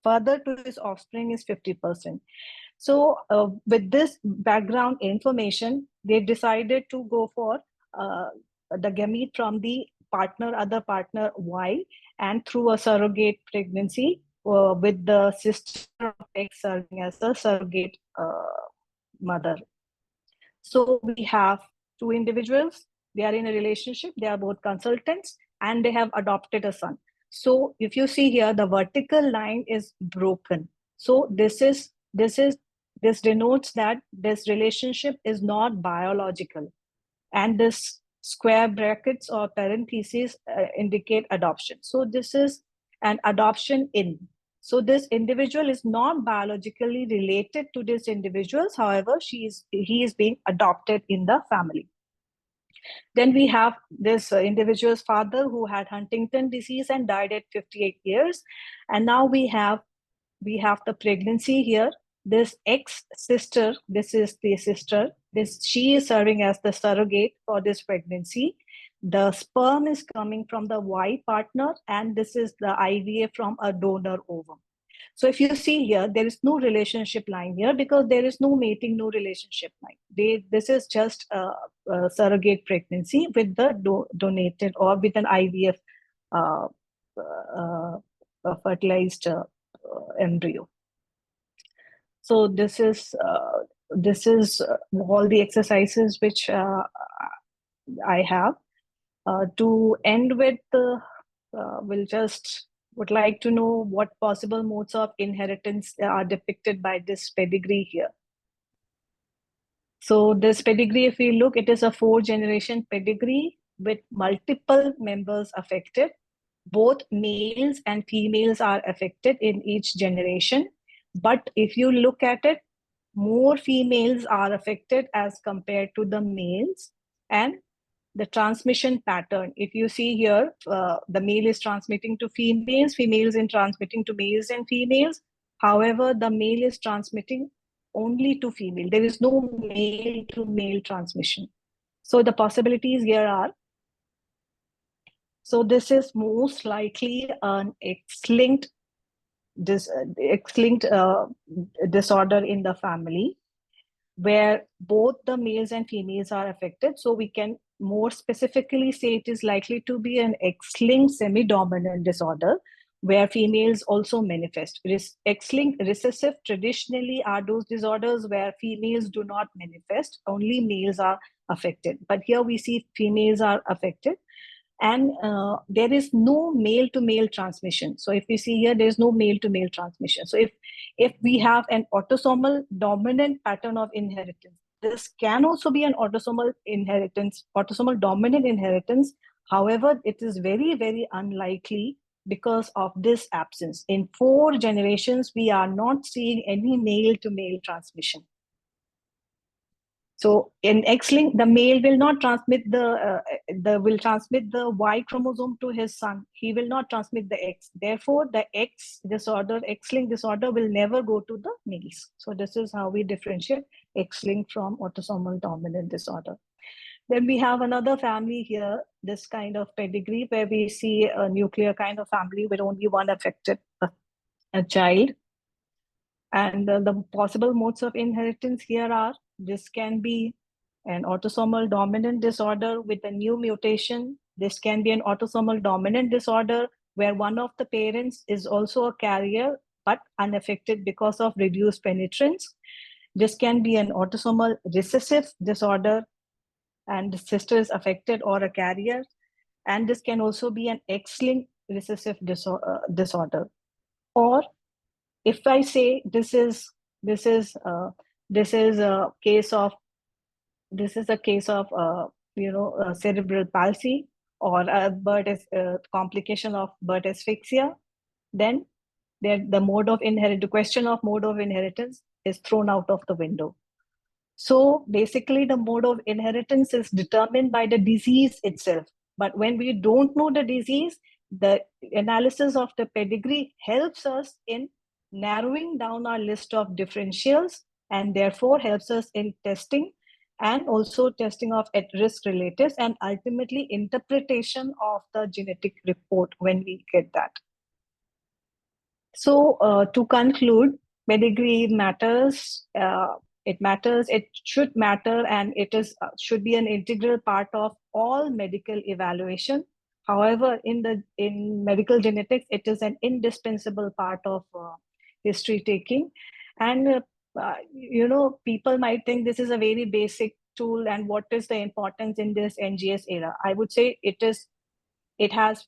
further to his offspring is 50%. So with this background information, they decided to go for the gamete from the other partner Y, and through a surrogate pregnancy with the sister of X serving as a surrogate mother. So we have two individuals. They are in a relationship. They are both consultants, and they have adopted a son. So if you see here, the vertical line is broken. So this denotes that this relationship is not biological, and this square brackets or parentheses indicate adoption. So this is an adoption in. So this individual is not biologically related to this individual. However, he is being adopted in the family. Then we have this individual's father who had Huntington disease and died at 58 years. And now we have the pregnancy here. This ex-sister, this is the sister, she is serving as the surrogate for this pregnancy. The sperm is coming from the Y partner, and this is the IVF from a donor ovum. So if you see here, there is no relationship line here because there is no mating, no relationship line. This is just a surrogate pregnancy with the donated or with an IVF uh, fertilized embryo. So this is all the exercises which I have. To end with, would like to know what possible modes of inheritance are depicted by this pedigree here. So this pedigree, if we look, it is a 4-generation pedigree with multiple members affected. Both males and females are affected in each generation. But if you look at it, more females are affected as compared to the males. And the transmission pattern, if you see here, the male is transmitting to females, females in transmitting to males and females. However, the male is transmitting only to female. There is no male to male transmission. So the possibilities here are, so this is most likely an X-linked disorder in the family, where both the males and females are affected. So we can more specifically say it is likely to be an X-linked semi-dominant disorder, where females also manifest. X-linked recessive traditionally are those disorders where females do not manifest, only males are affected. But here we see females are affected. And there is no male to male transmission. So if we see here, there is no male to male transmission. So if we have an autosomal dominant pattern of inheritance, this can also be an autosomal dominant inheritance. However, it is very, very unlikely because of this absence. In 4 generations, we are not seeing any male to male transmission. So in X-linked, the male will not transmit will transmit the Y chromosome to his son. He will not transmit the X. Therefore, the X-linked disorder will never go to the males. So this is how we differentiate X-linked from autosomal dominant disorder. Then we have another family here, this kind of pedigree, where we see a nuclear kind of family with only one affected a child. And the possible modes of inheritance here are, this can be an autosomal dominant disorder with a new mutation. This can be an autosomal dominant disorder where one of the parents is also a carrier but unaffected because of reduced penetrance. This can be an autosomal recessive disorder and the sister is affected or a carrier. And this can also be an X-linked recessive disorder. Or if I say this is a case of cerebral palsy or a complication of birth asphyxia, then the question of mode of inheritance is thrown out of the window. So basically, the mode of inheritance is determined by the disease itself. But when we don't know the disease, the analysis of the pedigree helps us in narrowing down our list of differentials and therefore helps us in testing and also testing of at-risk relatives and ultimately interpretation of the genetic report when we get that. So to conclude, pedigree matters. It matters, it should matter, and it should be an integral part of all medical evaluation. However, in medical genetics, it is an indispensable part of history taking. And people might think this is a very basic tool, and what is the importance in this NGS era? I would say it has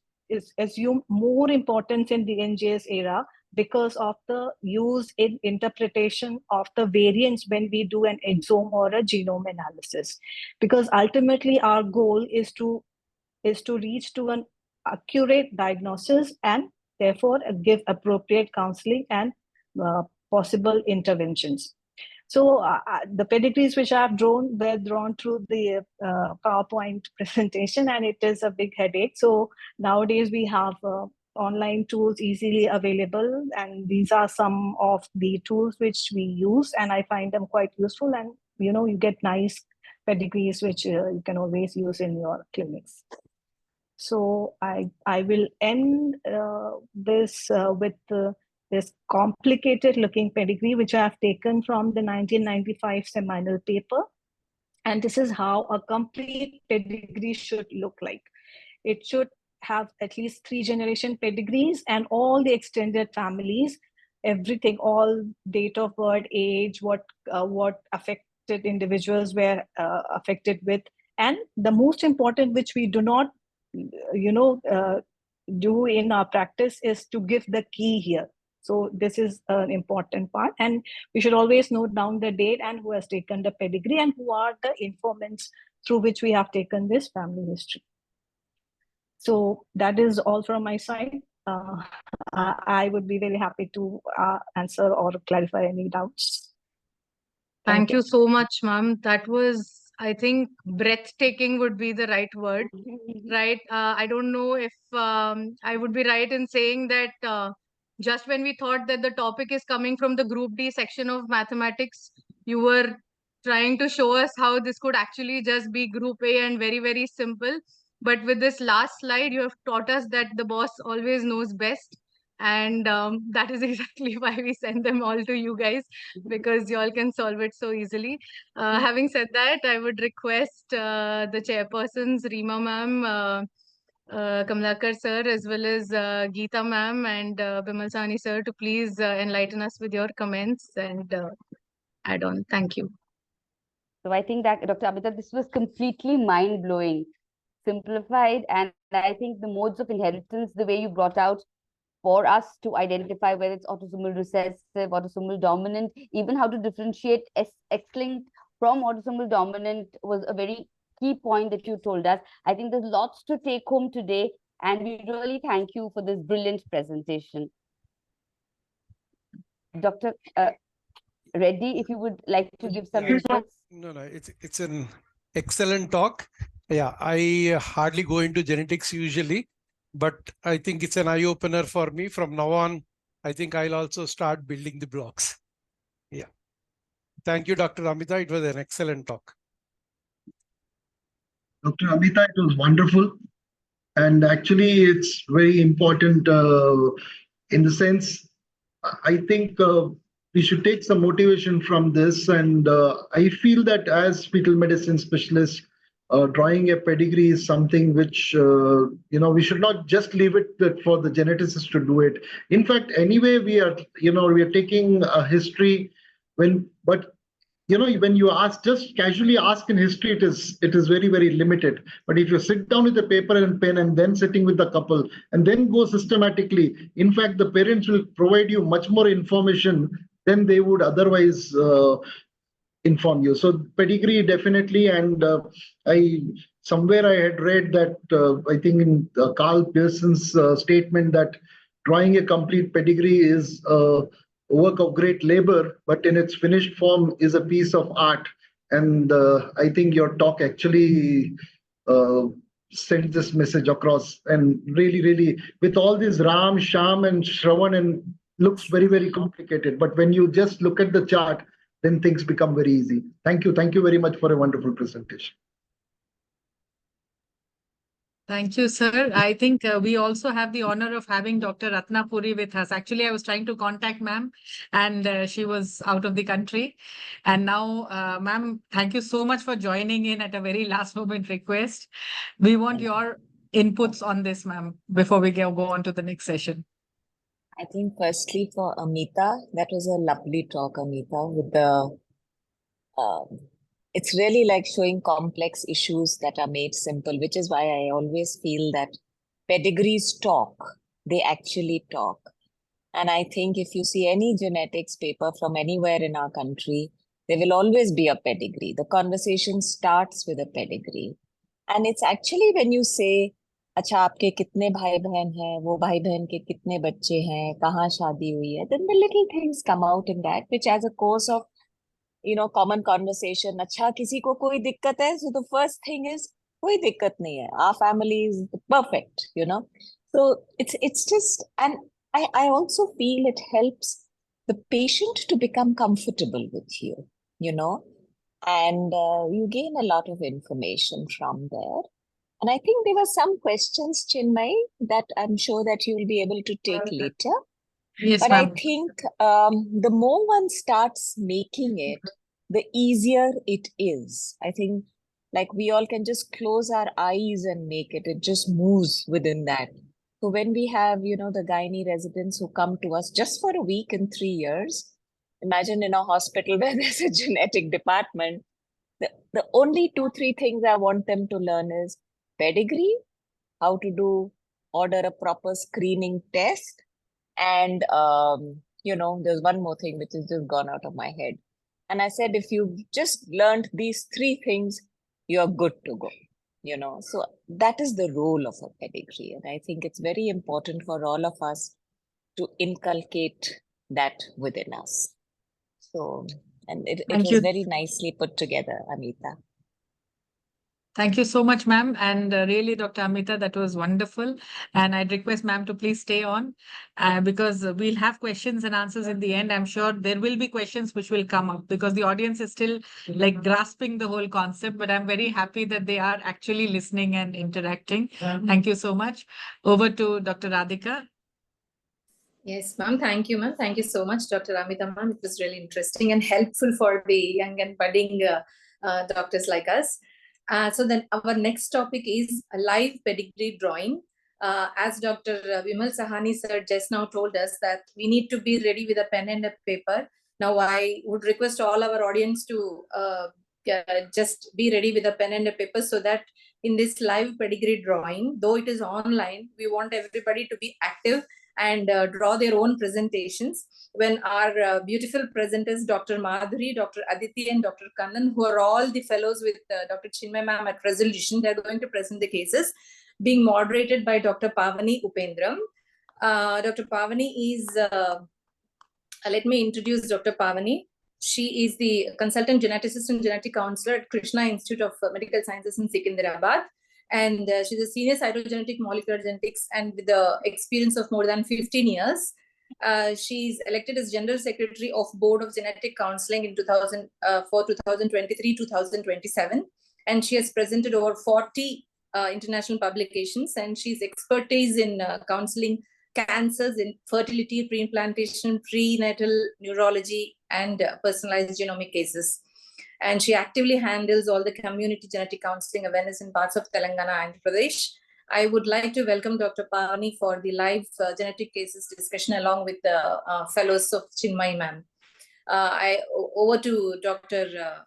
assumed more importance in the NGS era because of the use in interpretation of the variants when we do an exome or a genome analysis. Because ultimately our goal is to reach to an accurate diagnosis and therefore give appropriate counseling and possible interventions. So the pedigrees which I have drawn were drawn through the PowerPoint presentation, and it is a big headache. So nowadays we have online tools easily available, and these are some of the tools which we use, and I find them quite useful. And you get nice pedigrees which you can always use in your clinics. So I will end this with this complicated looking pedigree, which I have taken from the 1995 seminal paper. And this is how a complete pedigree should look like. It should have at least 3-generation pedigrees and all the extended families, everything, all date of birth, age, what affected individuals were affected with. And the most important, which we do not, do in our practice, is to give the key here. So this is an important part, and we should always note down the date and who has taken the pedigree and who are the informants through which we have taken this family history. So that is all from my side. I would be very happy to answer or clarify any doubts. Thank you so much, ma'am. That was, I think, breathtaking would be the right word, right? I don't know if I would be right in saying that just when we thought that the topic is coming from the Group D section of mathematics, you were trying to show us how this could actually just be Group A and very, very simple. But with this last slide, you have taught us that the boss always knows best. And that is exactly why we send them all to you guys, because you all can solve it so easily. Having said that, I would request the chairpersons, Reema ma'am, Kamlakar sir, as well as Geeta ma'am and Bimal Sani sir, to please enlighten us with your comments and add on. Thank you. So I think that, Dr. Amita, this was completely mind-blowing, simplified, and I think the modes of inheritance, the way you brought out for us to identify whether it's autosomal recessive, autosomal dominant, even how to differentiate X-linked from autosomal dominant was a very key point that you told us. I think there's lots to take home today, and we really thank you for this brilliant presentation. Dr. Reddy, if you would like to give some inputs. No, it's an excellent talk. Yeah, I hardly go into genetics usually, but I think it's an eye-opener for me. From now on, I think I'll also start building the blocks. Yeah. Thank you, Dr. Amita. It was an excellent talk. Dr. Amita, it was wonderful. And actually, it's very important in the sense, I think we should take some motivation from this. And I feel that as fetal medicine specialists, drawing a pedigree is something which, we should not just leave it for the geneticist to do it. In fact, anyway, we are taking a history but when you ask, just casually ask in history, it is very, very limited. But if you sit down with a paper and pen and then sitting with the couple and then go systematically, in fact, the parents will provide you much more information than they would otherwise inform you. So pedigree definitely, and somewhere I had read that I think in Carl Pearson's statement that drawing a complete pedigree is work of great labor, but in its finished form is a piece of art. And I think your talk actually sent this message across, and really with all this Ram, Sham and Shravan, and looks very, very complicated. But when you just look at the chart, then things become very easy. Thank you very much for a wonderful presentation. Thank you, sir. I think we also have the honor of having Dr. Ratna Puri with us. Actually, I was trying to contact ma'am and she was out of the country. And now, ma'am, thank you so much for joining in at a very last moment request. We want your inputs on this, ma'am, before we go on to the next session. I think firstly for Amita, that was a lovely talk, Amita, with the it's really like showing complex issues that are made simple, which is why I always feel that pedigrees talk. They actually talk. And I think if you see any genetics paper from anywhere in our country, there will always be a pedigree. The conversation starts with a pedigree. And it's actually when you say, अच्छा आपके कितने भाई बहन हैं, वो भाई बहन के कितने बच्चे हैं, कहाँ शादी हुई है, then the little things come out in that, which as a course of common conversation, अच्छा किसी को कोई दिक्कत है, so the first thing is कोई दिक्कत नहीं है, our family is perfect, so it's just, and I also feel it helps the patient to become comfortable with you, and you gain a lot of information from there. And I think there were some questions, Chinmay, that I'm sure that you will be able to take later. Yes, But I ma'am. think the more one starts making it, the easier it is. I think like we all can just close our eyes and make it. It just moves within that. So when we have, the gynae residents who come to us just for a week in 3 years, imagine in a hospital where there's a genetic department, the only 2, 3 things I want them to learn is pedigree, how to order a proper screening test, and there's one more thing which has just gone out of my head. And I said, if you've just learned these 3 things, you're good to go. So that is the role of a pedigree. And I think it's very important for all of us to inculcate that within us. So, and it Thank was you. very nicely put together, Amita. Thank you so much, ma'am. And really, Dr. Amita, that was wonderful. And I'd request ma'am to please stay on because we'll have questions and answers in the end. I'm sure there will be questions which will come up because the audience is still like grasping the whole concept. But I'm very happy that they are actually listening and interacting. Thank you so much. Over to Dr. Radhika. Yes, ma'am. Thank you, ma'am. Thank you so much, Dr. Amita, ma'am. It was really interesting and helpful for the young and budding doctors like us. So then our next topic is a live pedigree drawing. As Dr. Vimal Sahani sir just now told us that we need to be ready with a pen and a paper. Now I would request all our audience to just be ready with a pen and a paper so that in this live pedigree drawing, though it is online, we want everybody to be active and draw their own presentations when our beautiful presenters, Dr. Madhuri, Dr. Aditi, and Dr. Kannan, who are all the fellows with Dr. Chinmay ma'am at Resolution, they're going to present the cases, being moderated by Dr. Pavani Upendram. Dr. Pavani is, let me introduce Dr. Pavani. She is the consultant geneticist and genetic counselor at Krishna Institute of Medical Sciences in Secunderabad. And she's a senior cytogenetic molecular genetics and with the experience of more than 15 years. She's elected as General Secretary of Board of Genetic Counseling in 2023-2027. And she has presented over 40 international publications, and she's expertise in counseling cancers, in fertility, pre-implantation, prenatal neurology, and personalized genomic cases. And she actively handles all the community genetic counseling awareness in parts of Telangana and Andhra Pradesh. I would like to welcome Dr. Pavani for the live genetic cases discussion along with the fellows of Chinmay ma'am. Over to Dr.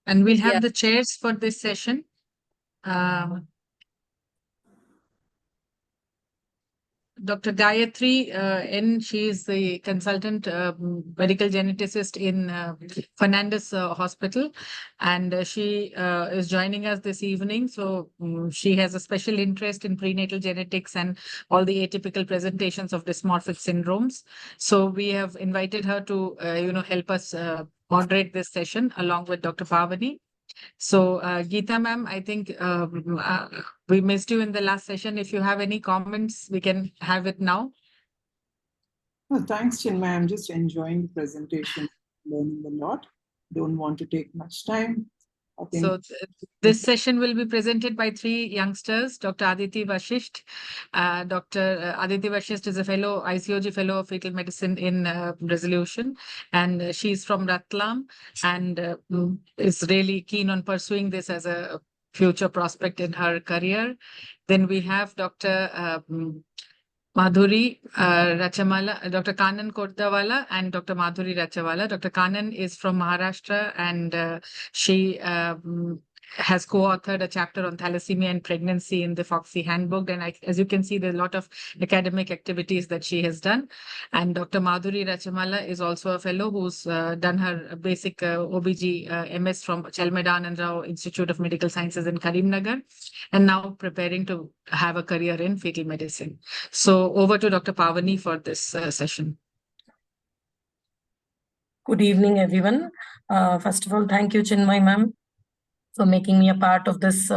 And we'll have the chairs for this session. Dr. Gayatri N. She is the consultant medical geneticist in Fernandez Hospital, and she is joining us this evening. So she has a special interest in prenatal genetics and all the atypical presentations of dysmorphic syndromes. So we have invited her to help us moderate this session along with Dr. Pavani. So, Geeta ma'am, I think we missed you in the last session. If you have any comments, we can have it now. Oh, thanks, Chinmay. I'm just enjoying the presentation, learning a lot. Don't want to take much time. So this session will be presented by 3 youngsters, Dr. Aditi Vashisht. Dr. Aditi Vashisht is a fellow, ICOG fellow of fetal medicine in Resolution, and she's from Ratlam and is really keen on pursuing this as a future prospect in her career. Then we have Dr. Madhuri Rachamala, Dr. Kannan Kordawala and Dr. Madhuri Rachamala. Dr. Kannan is from Maharashtra, and she has co-authored a chapter on thalassemia and pregnancy in the Foxy Handbook. And as you can see, there's a lot of academic activities that she has done. And Dr. Madhuri Rachamala is also a fellow who's done her basic OBG MS from Chelmeda Anand Rao Institute of Medical Sciences in Karimnagar, and now preparing to have a career in fetal medicine. So over to Dr. Pavani for this session. Good evening, everyone. First of all, thank you, Chinmay ma'am, for making me a part of this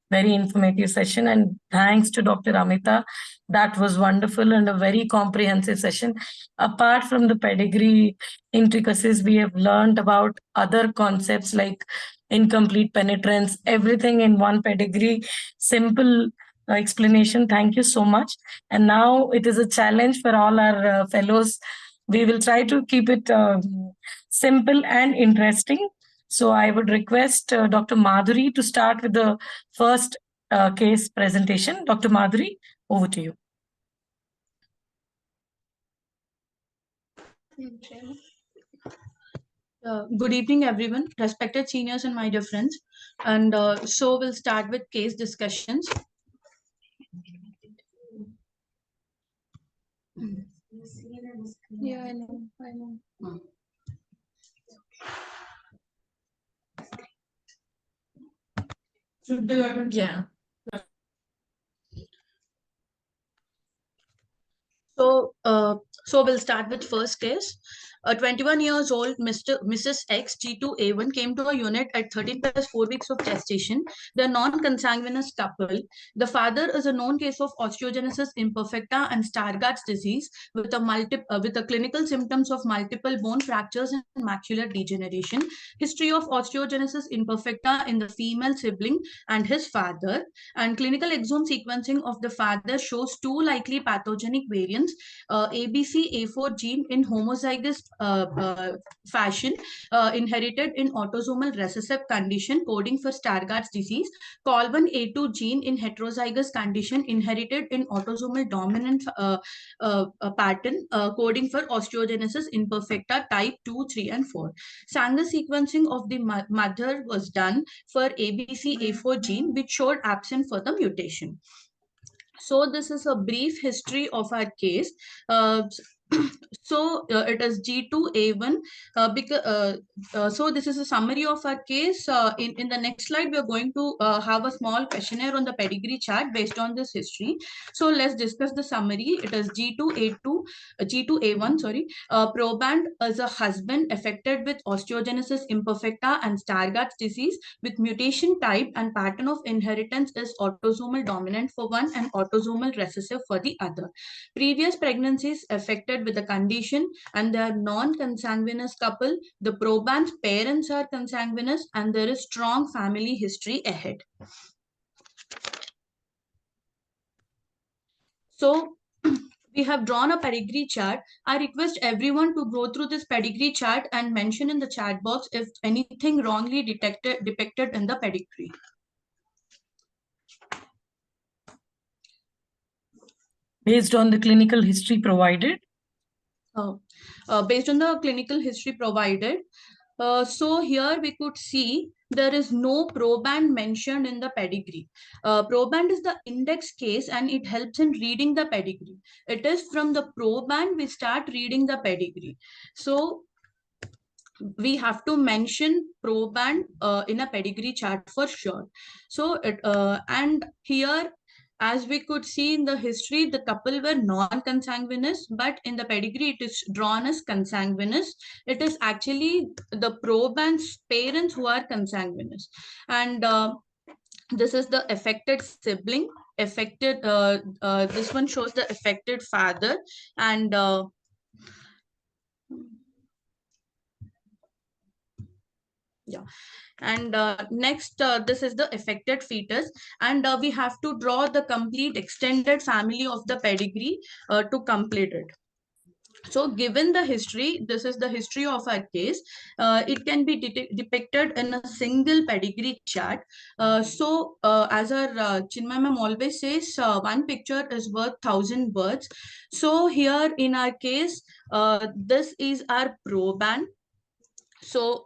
very informative session. And thanks to Dr. Amita. That was wonderful and a very comprehensive session. Apart from the pedigree intricacies, we have learned about other concepts like incomplete penetrance, everything in one pedigree, simple explanation. Thank you so much. And now it is a challenge for all our fellows. We will try to keep it simple and interesting. So I would request Dr. Madhuri to start with the first case presentation. Dr. Madhuri, over to you. Good evening, everyone, respected seniors and my dear friends. And so we'll start with case discussions. Yeah, I know. Yeah. So we'll start with first case. A 21 years old Mrs. X G2A1 came to a unit at 13 plus 4 weeks of gestation. They're non-consanguineous couple. The father is a known case of osteogenesis imperfecta and Stargardt's disease with a clinical symptoms of multiple bone fractures and macular degeneration. History of osteogenesis imperfecta in the female sibling and his father. And clinical exome sequencing of the father shows two likely pathogenic variants, ABC-A4 gene in homozygous fashion, inherited in autosomal recessive condition coding for Stargardt's disease, COL1A2 gene in heterozygous condition inherited in autosomal dominant pattern coding for osteogenesis imperfecta type 2, 3, and 4. Sanger sequencing of the mother was done for ABC-A4 gene, which showed absent for the mutation. So this is a brief history of our case. It is G2A1 so this is a summary of our case. In the next slide, we are going to have a small questionnaire on the pedigree chart based on this history. So let's discuss the summary. It is G2A1, sorry. Proband is a husband affected with osteogenesis imperfecta and Stargardt's disease with mutation type and pattern of inheritance is autosomal dominant for one and autosomal recessive for the other. Previous pregnancies affected with the condition and they are non-consanguineous couple. The proband's parents are consanguineous and there is strong family history ahead. So we have drawn a pedigree chart. I request everyone to go through this pedigree chart and mention in the chat box if anything wrongly depicted in the pedigree. Based on the clinical history provided? Based on the clinical history provided. So here we could see there is no proband mentioned in the pedigree. Proband is the index case and it helps in reading the pedigree. It is from the proband we start reading the pedigree. So we have to mention proband in a pedigree chart for sure. So and here, as we could see in the history, the couple were non-consanguineous, but in the pedigree, it is drawn as consanguineous. It is actually the proband's parents who are consanguineous. And this is the affected sibling. This one shows the affected father. And yeah. And next, this is the affected fetus, and we have to draw the complete extended family of the pedigree to complete it. So given the history, this is the history of our case. It can be depicted in a single pedigree chart. As our Chinmay ma'am always says, one picture is worth 1,000 words. So here in our case, this is our proband. So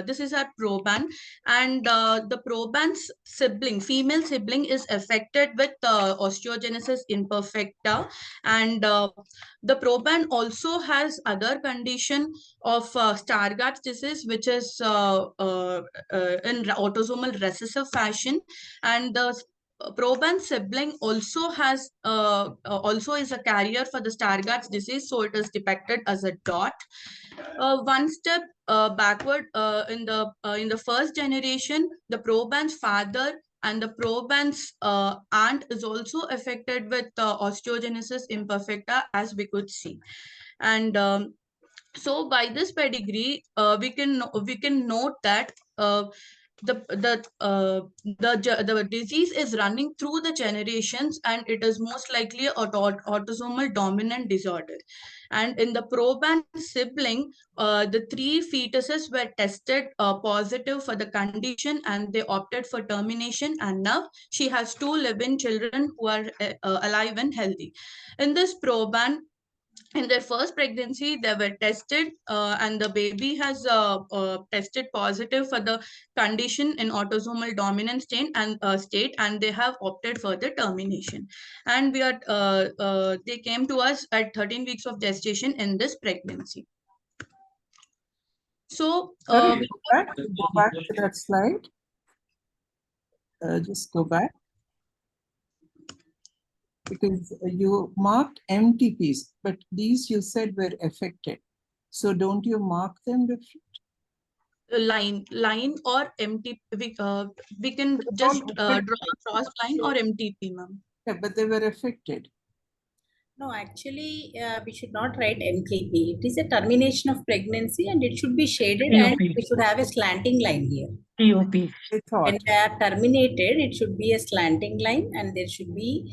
this is our proband, and the proband's sibling, female sibling, is affected with osteogenesis imperfecta, and the proband also has other condition of Stargardt's disease, which is in autosomal recessive fashion, and the proband sibling also has also is a carrier for the Stargardt's disease, so it is depicted as a dot. One step backward, in the first generation, the proband's father and the proband's aunt is also affected with osteogenesis imperfecta, as we could see. And so by this pedigree, we can note that the disease is running through the generations, and it is most likely autosomal dominant disorder. And in the probe sibling, the 3 fetuses were tested positive for the condition, and they opted for termination. And now she has 2 living children who are alive and healthy. In this probe, in their first pregnancy, they were tested, and the baby has tested positive for the condition in autosomal dominant state, and they have opted for the termination. And they came to us at 13 weeks of gestation in this pregnancy. So Sorry, go back to that slide. Just go back. Because you marked MTPs, but these you said were affected. So don't you mark them different? Line or MTP, we can just draw a cross line or MTP, ma'am. Yeah, but they were affected. No, actually, we should not write MTP. It is a termination of pregnancy and it should be shaded, and we should have a slanting line here. TOP. When they are terminated, it should be a slanting line, and there should be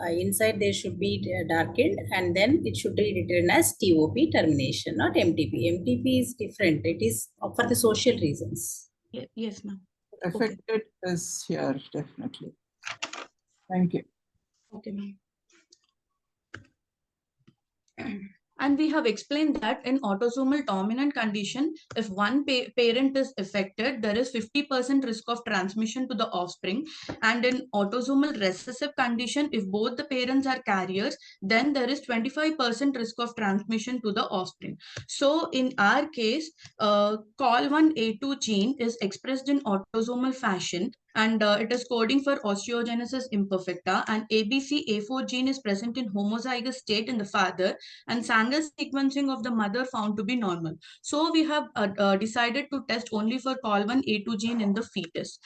inside there should be darkened, and then it should be written as TOP, termination, not MTP. MTP is different. It is for the social reasons. Yes, ma'am. Affected is here, definitely. Thank you. Okay, ma'am. And we have explained that in autosomal dominant condition, if one parent is affected, there is 50% risk of transmission to the offspring. And in autosomal recessive condition, if both the parents are carriers, then there is 25% risk of transmission to the offspring. So in our case, COL1A2 gene is expressed in autosomal fashion, and it is coding for osteogenesis imperfecta, and ABCA4 gene is present in homozygous state in the father, and Sanger sequencing of the mother found to be normal. So we have decided to test only for COL1A2 gene in the fetus.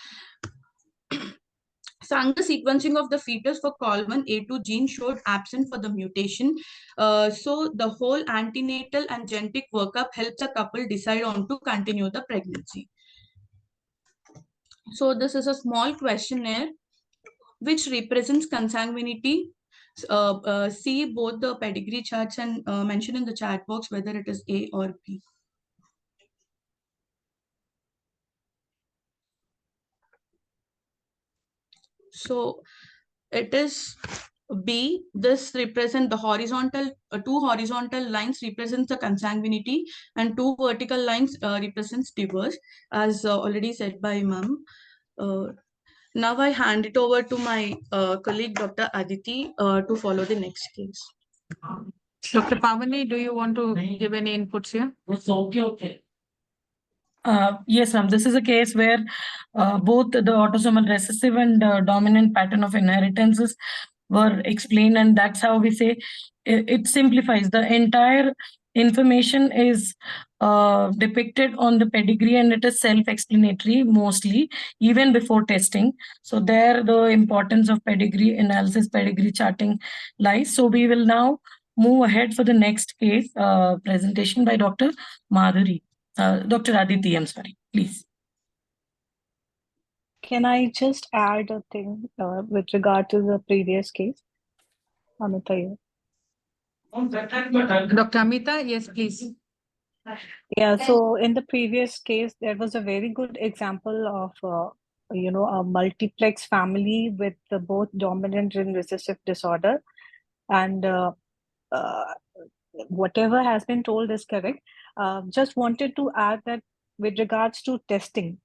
Sanger sequencing of the fetus for COL1A2 gene showed absent for the mutation. So the whole antenatal and genetic workup helps a couple decide on to continue the pregnancy. So this is a small questionnaire which represents consanguinity. See both the pedigree charts and mention in the chat box whether it is A or B. So it is B. This represents the horizontal, 2 horizontal lines represents the consanguinity, and 2 vertical lines represents divorce, as already said by ma'am. Now I hand it over to my colleague, Dr. Aditi, to follow the next case. Dr. Pavani, do you want to give any inputs here? Okay. Yes, ma'am. This is a case where both the autosomal recessive and dominant pattern of inheritances were explained, and that's how we say it simplifies. The entire information is depicted on the pedigree, and it is self-explanatory mostly, even before testing. So there the importance of pedigree analysis, pedigree charting lies. So we will now move ahead for the next case presentation by Dr. Madhuri. Dr. Aditi, I'm sorry, please. Can I just add a thing with regard to the previous case? Amita. Dr. Amita, yes, please. Yeah, so in the previous case, there was a very good example of, a multiplex family with both dominant and recessive disorder. And whatever has been told is correct. Just wanted to add that with regards to testing.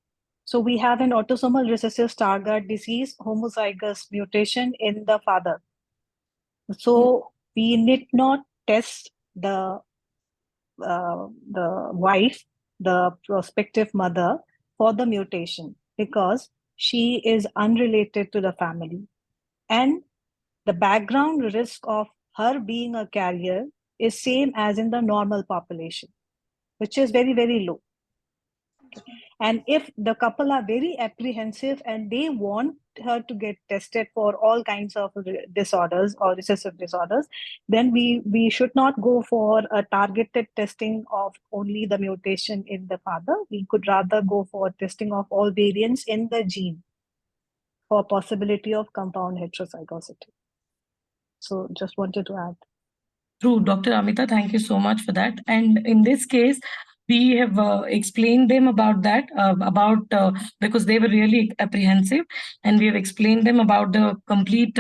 So we have an autosomal recessive Stargardt disease, homozygous mutation in the father. So we need not test the wife, the prospective mother, for the mutation because she is unrelated to the family. And the background risk of her being a carrier is same as in the normal population, which is very, very low. Okay. And if the couple are very apprehensive and they want her to get tested for all kinds of disorders or recessive disorders, then we should not go for a targeted testing of only the mutation in the father. We could rather go for testing of all variants in the gene for possibility of compound heterozygosity. So just wanted to add. True, Dr. Amita, thank you so much for that. And in this case, we have explained them about that, because they were really apprehensive, and we have explained them about the complete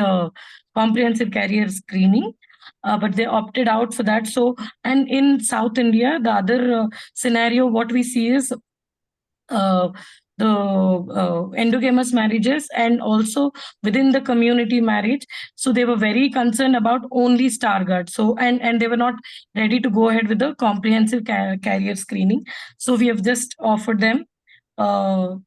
comprehensive carrier screening, but they opted out for that. So, and in South India, the other scenario, what we see is the endogamous marriages and also within the community marriage. So they were very concerned about only Stargardt. So and they were not ready to go ahead with the comprehensive carrier screening. So we have just offered them the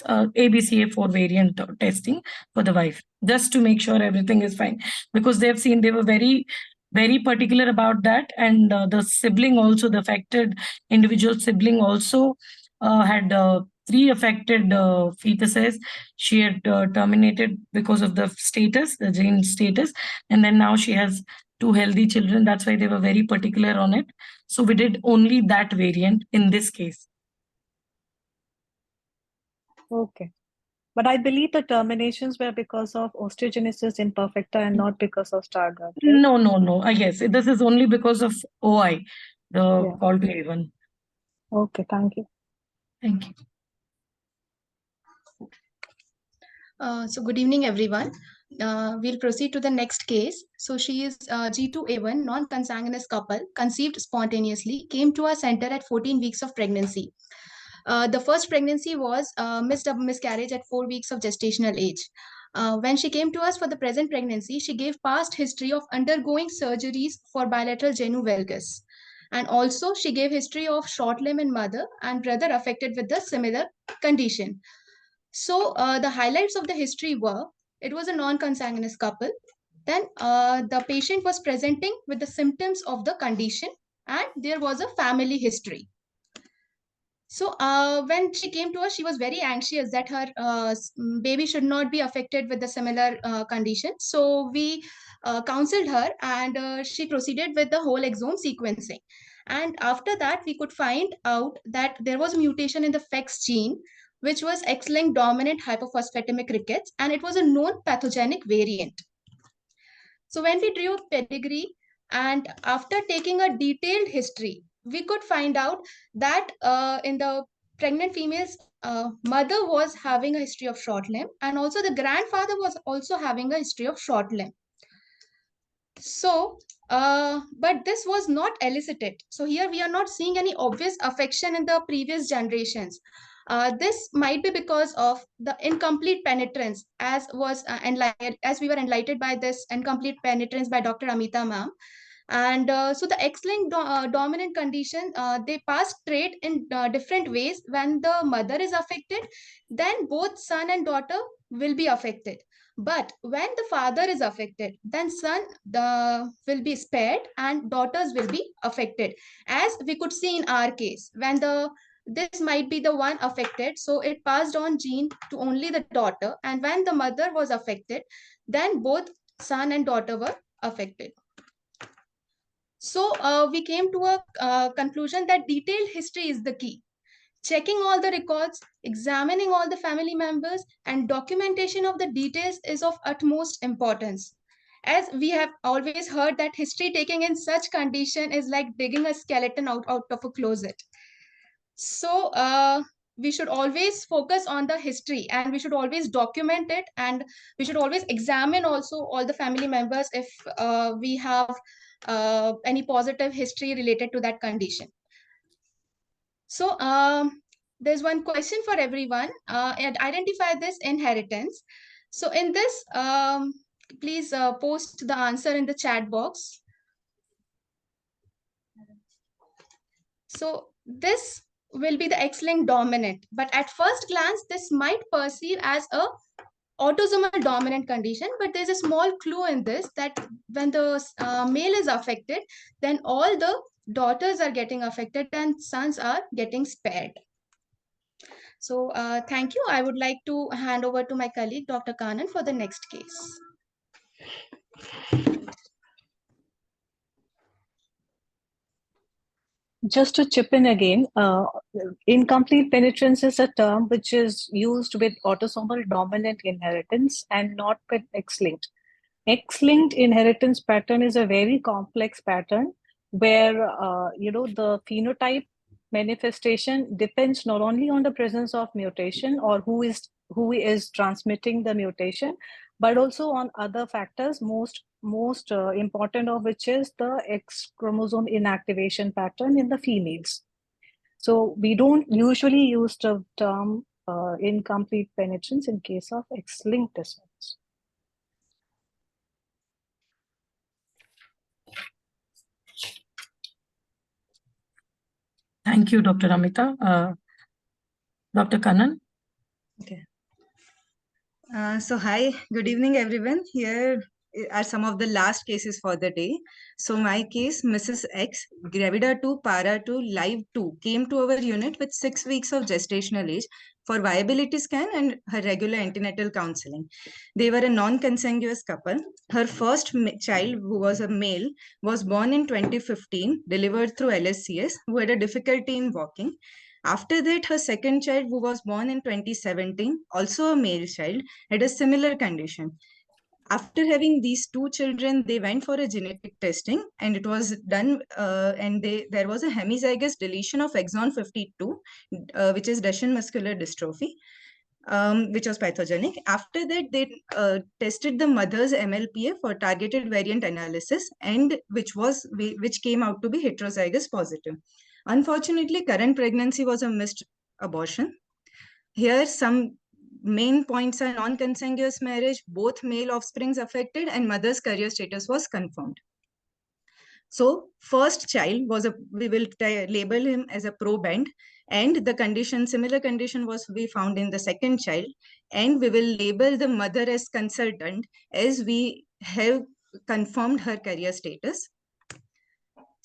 ABCA4 variant testing for the wife, just to make sure everything is fine, because they have seen they were very particular about that. And the sibling also, the affected individual sibling also had 3 affected fetuses. She had terminated because of the status, the gene status, and then now she has 2 healthy children. That's why they were very particular on it. So we did only that variant in this case. Okay. But I believe the terminations were because of osteogenesis imperfecta and not because of Stargardt. Right? No. Yes, this is only because of OI, the call to A1. Okay, thank you. Thank you. So good evening, everyone. We'll proceed to the next case. So she is G2A1, non-consanguineous couple, conceived spontaneously, came to our center at 14 weeks of pregnancy. The first pregnancy was miscarriage at 4 weeks of gestational age. When she came to us for the present pregnancy, she gave past history of undergoing surgeries for bilateral genu valgus. And also she gave history of short limb in mother and brother affected with the similar condition. So the highlights of the history were, it was a non-consanguineous couple. Then the patient was presenting with the symptoms of the condition and there was a family history. So when she came to us, she was very anxious that her baby should not be affected with the similar condition. So we counseled her and she proceeded with the whole exome sequencing. And after that, we could find out that there was a mutation in the FEX gene, which was X-linked dominant hypophosphatemic rickets, and it was a known pathogenic variant. So when we drew pedigree and after taking a detailed history, we could find out that in the pregnant female's mother was having a history of short limb, and also the grandfather was also having a history of short limb. So, but this was not elicited. So here we are not seeing any obvious affection in the previous generations. This might be because of the incomplete penetrance, as we were enlightened by this incomplete penetrance by Dr. Amita ma'am. And so the X-linked dominant condition, they pass trait in different ways. When the mother is affected, then both son and daughter will be affected. But when the father is affected, then son will be spared and daughters will be affected. As we could see in our case, when this might be the one affected, so it passed on gene to only the daughter. And when the mother was affected, then both son and daughter were affected. So we came to a conclusion that detailed history is the key. Checking all the records, examining all the family members, and documentation of the details is of utmost importance. As we have always heard that history taking in such condition is like digging a skeleton out of a closet. So we should always focus on the history and we should always document it, and we should always examine also all the family members if we have any positive history related to that condition. So there's one question for everyone, and identify this inheritance. So in this, please post the answer in the chat box. So this will be the X-linked dominant, but at first glance, this might perceive as a autosomal dominant condition, but there's a small clue in this that when the male is affected, then all the daughters are getting affected and sons are getting spared. So thank you. I would like to hand over to my colleague, Dr. Kanan, for the next case. Just to chip in again, incomplete penetrance is a term which is used with autosomal dominant inheritance and not with X-linked. X-linked inheritance pattern is a very complex pattern where the phenotype manifestation depends not only on the presence of mutation or who is transmitting the mutation, but also on other factors, most important of which is the X chromosome inactivation pattern in the females. So we don't usually use the term incomplete penetrance in case of X-linked disorders. Thank you, Dr. Amita. Dr. Kanan? Okay. So hi, good evening, everyone. Here are some of the last cases for the day. So my case, Mrs. X, Gravida 2, Para 2, Live 2, came to our unit with 6 weeks of gestational age for viability scan and her regular antenatal counseling. They were a non-consanguineous couple. Her first child, who was a male, was born in 2015, delivered through LSCS, who had a difficulty in walking. After that, her second child, who was born in 2017, also a male child, had a similar condition. After having these two children, they went for a genetic testing and it was done and there was a hemizygous deletion of exon 52, which is Duchenne muscular dystrophy, which was pathogenic. After that, they tested the mother's MLPA for targeted variant analysis and which came out to be heterozygous positive. Unfortunately, current pregnancy was a missed abortion. Here, some main points are non-consanguineous marriage, both male offsprings affected, and mother's career status was confirmed. So, first child was we will label him as a proband, and the similar condition was we found in the second child, and we will label the mother as consultant as we have confirmed her career status.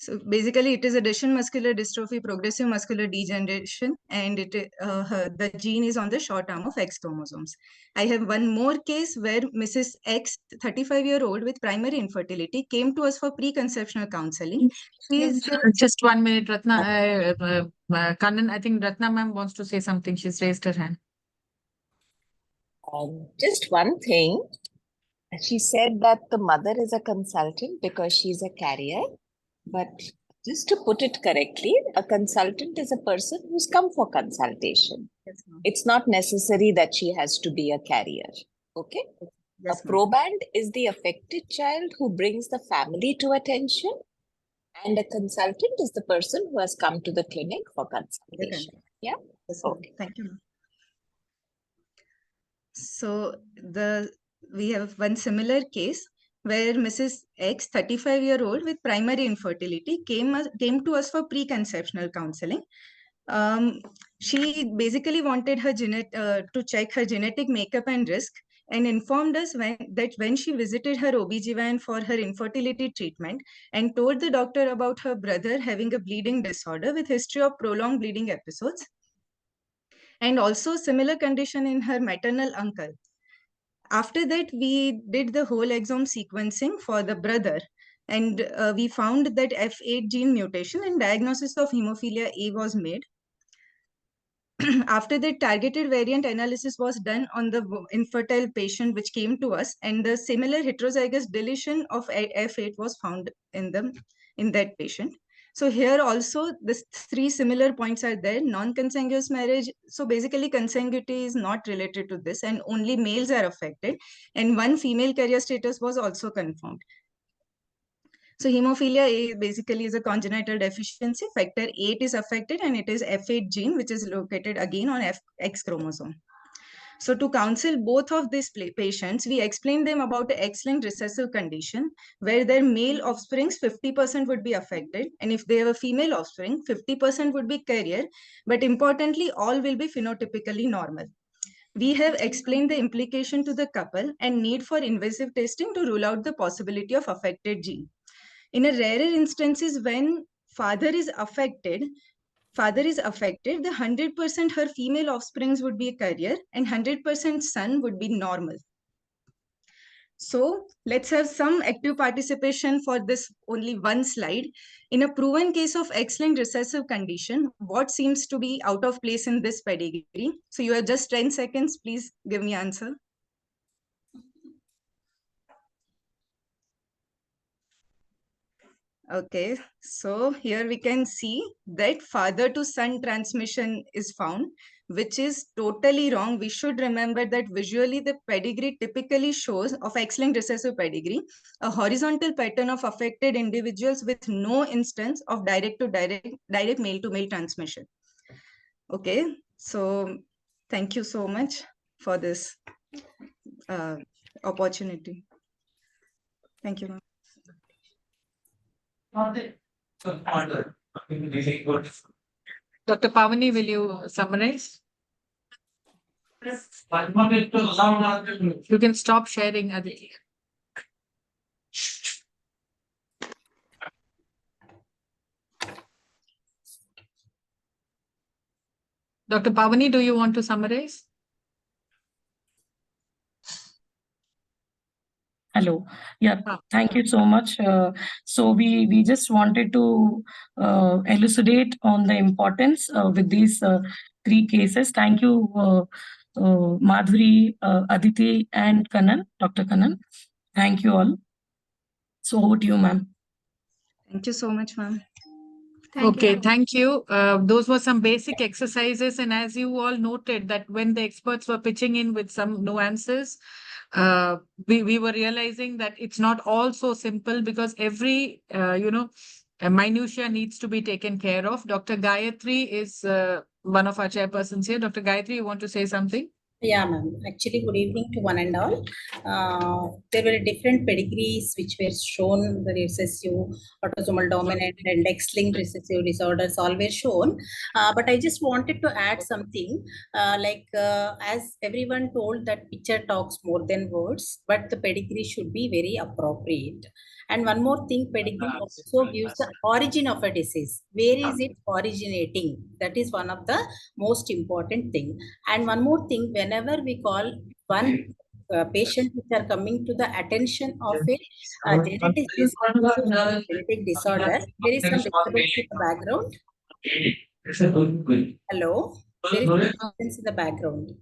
So basically, it is a Duchenne muscular dystrophy, progressive muscular degeneration, and the gene is on the short arm of X chromosomes. I have one more case where Mrs. X, 35-year-old with primary infertility, came to us for preconceptional counseling. Just 1 minute, Ratna. Kanan, I think Ratna ma'am wants to say something. She's raised her hand. Just one thing. She said that the mother is a consultant because she's a carrier. But just to put it correctly, a consultant is a person who's come for consultation. Yes, it's not necessary that she has to be a carrier. Okay? Yes, a proband is the affected child who brings the family to attention. And a consultant is the person who has come to the clinic for consultation. Okay. Yeah? Yes, okay. Thank you. So we have one similar case where Mrs. X, 35-year-old with primary infertility, came to us for preconceptional counseling. She basically wanted her to check her genetic makeup and risk and informed us that when she visited her OBGYN for her infertility treatment and told the doctor about her brother having a bleeding disorder with history of prolonged bleeding episodes and also similar condition in her maternal uncle. After that, we did the whole exome sequencing for the brother, and we found that F8 gene mutation and diagnosis of hemophilia A was made. After that, targeted variant analysis was done on the infertile patient which came to us, and the similar heterozygous deletion of F8 was found in that patient. So here also, the 3 similar points are there. Non-consanguineous marriage. So basically, consanguinity is not related to this and only males are affected. And one female carrier status was also confirmed. So hemophilia A basically is a congenital deficiency. Factor 8 is affected and it is F8 gene, which is located again on X chromosome. So to counsel both of these patients, we explained them about the X-linked recessive condition where their male offsprings 50% would be affected. And if they have a female offspring, 50% would be carrier. But importantly, all will be phenotypically normal. We have explained the implication to the couple and need for invasive testing to rule out the possibility of affected gene. In a rarer instances when father is affected, father is affected, the 100% her female offsprings would be a carrier and 100% son would be normal. So let's have some active participation for this only one slide. In a proven case of X-linked recessive condition, what seems to be out of place in this pedigree? So you have just 10 seconds, please give me answer. Okay, so here we can see that father to son transmission is found, which is totally wrong. We should remember that visually the pedigree typically shows of X-linked recessive pedigree, a horizontal pattern of affected individuals with no instance of direct male to male transmission. Okay, so thank you so much for this opportunity. Thank you, ma'am. Dr. Pavani, will you summarize? You can stop sharing, Aditi. Dr. Pavani, do you want to summarize? Hello. Yeah, thank you so much. So we just wanted to elucidate on the importance with these three cases. Thank you, Madhuri, Aditi, and Kanan, Dr. Kanan. Thank you all. So over to you, ma'am. Thank you so much, ma'am. Thank you. Those were some basic exercises. And as you all noted that when the experts were pitching in with some nuances, we were realizing that it's not all so simple because every, a minutia needs to be taken care of. Dr. Gayatri is one of our chairpersons here. Dr. Gayatri, you want to say something? Yeah, ma'am. Actually, good evening to one and all. There were different pedigrees which were shown, the recessive, autosomal dominant, and X-linked recessive disorders all were shown. But I just wanted to add something, as everyone told that picture talks more than words, but the pedigree should be very appropriate. And one more thing, pedigree also gives the origin of a disease. Where is it originating? That is one of the most important thing. And one more thing, whenever we call one patient which are coming to the attention of a genetic disorder, there is some disturbance in the background. Hello, there is disturbance in the background.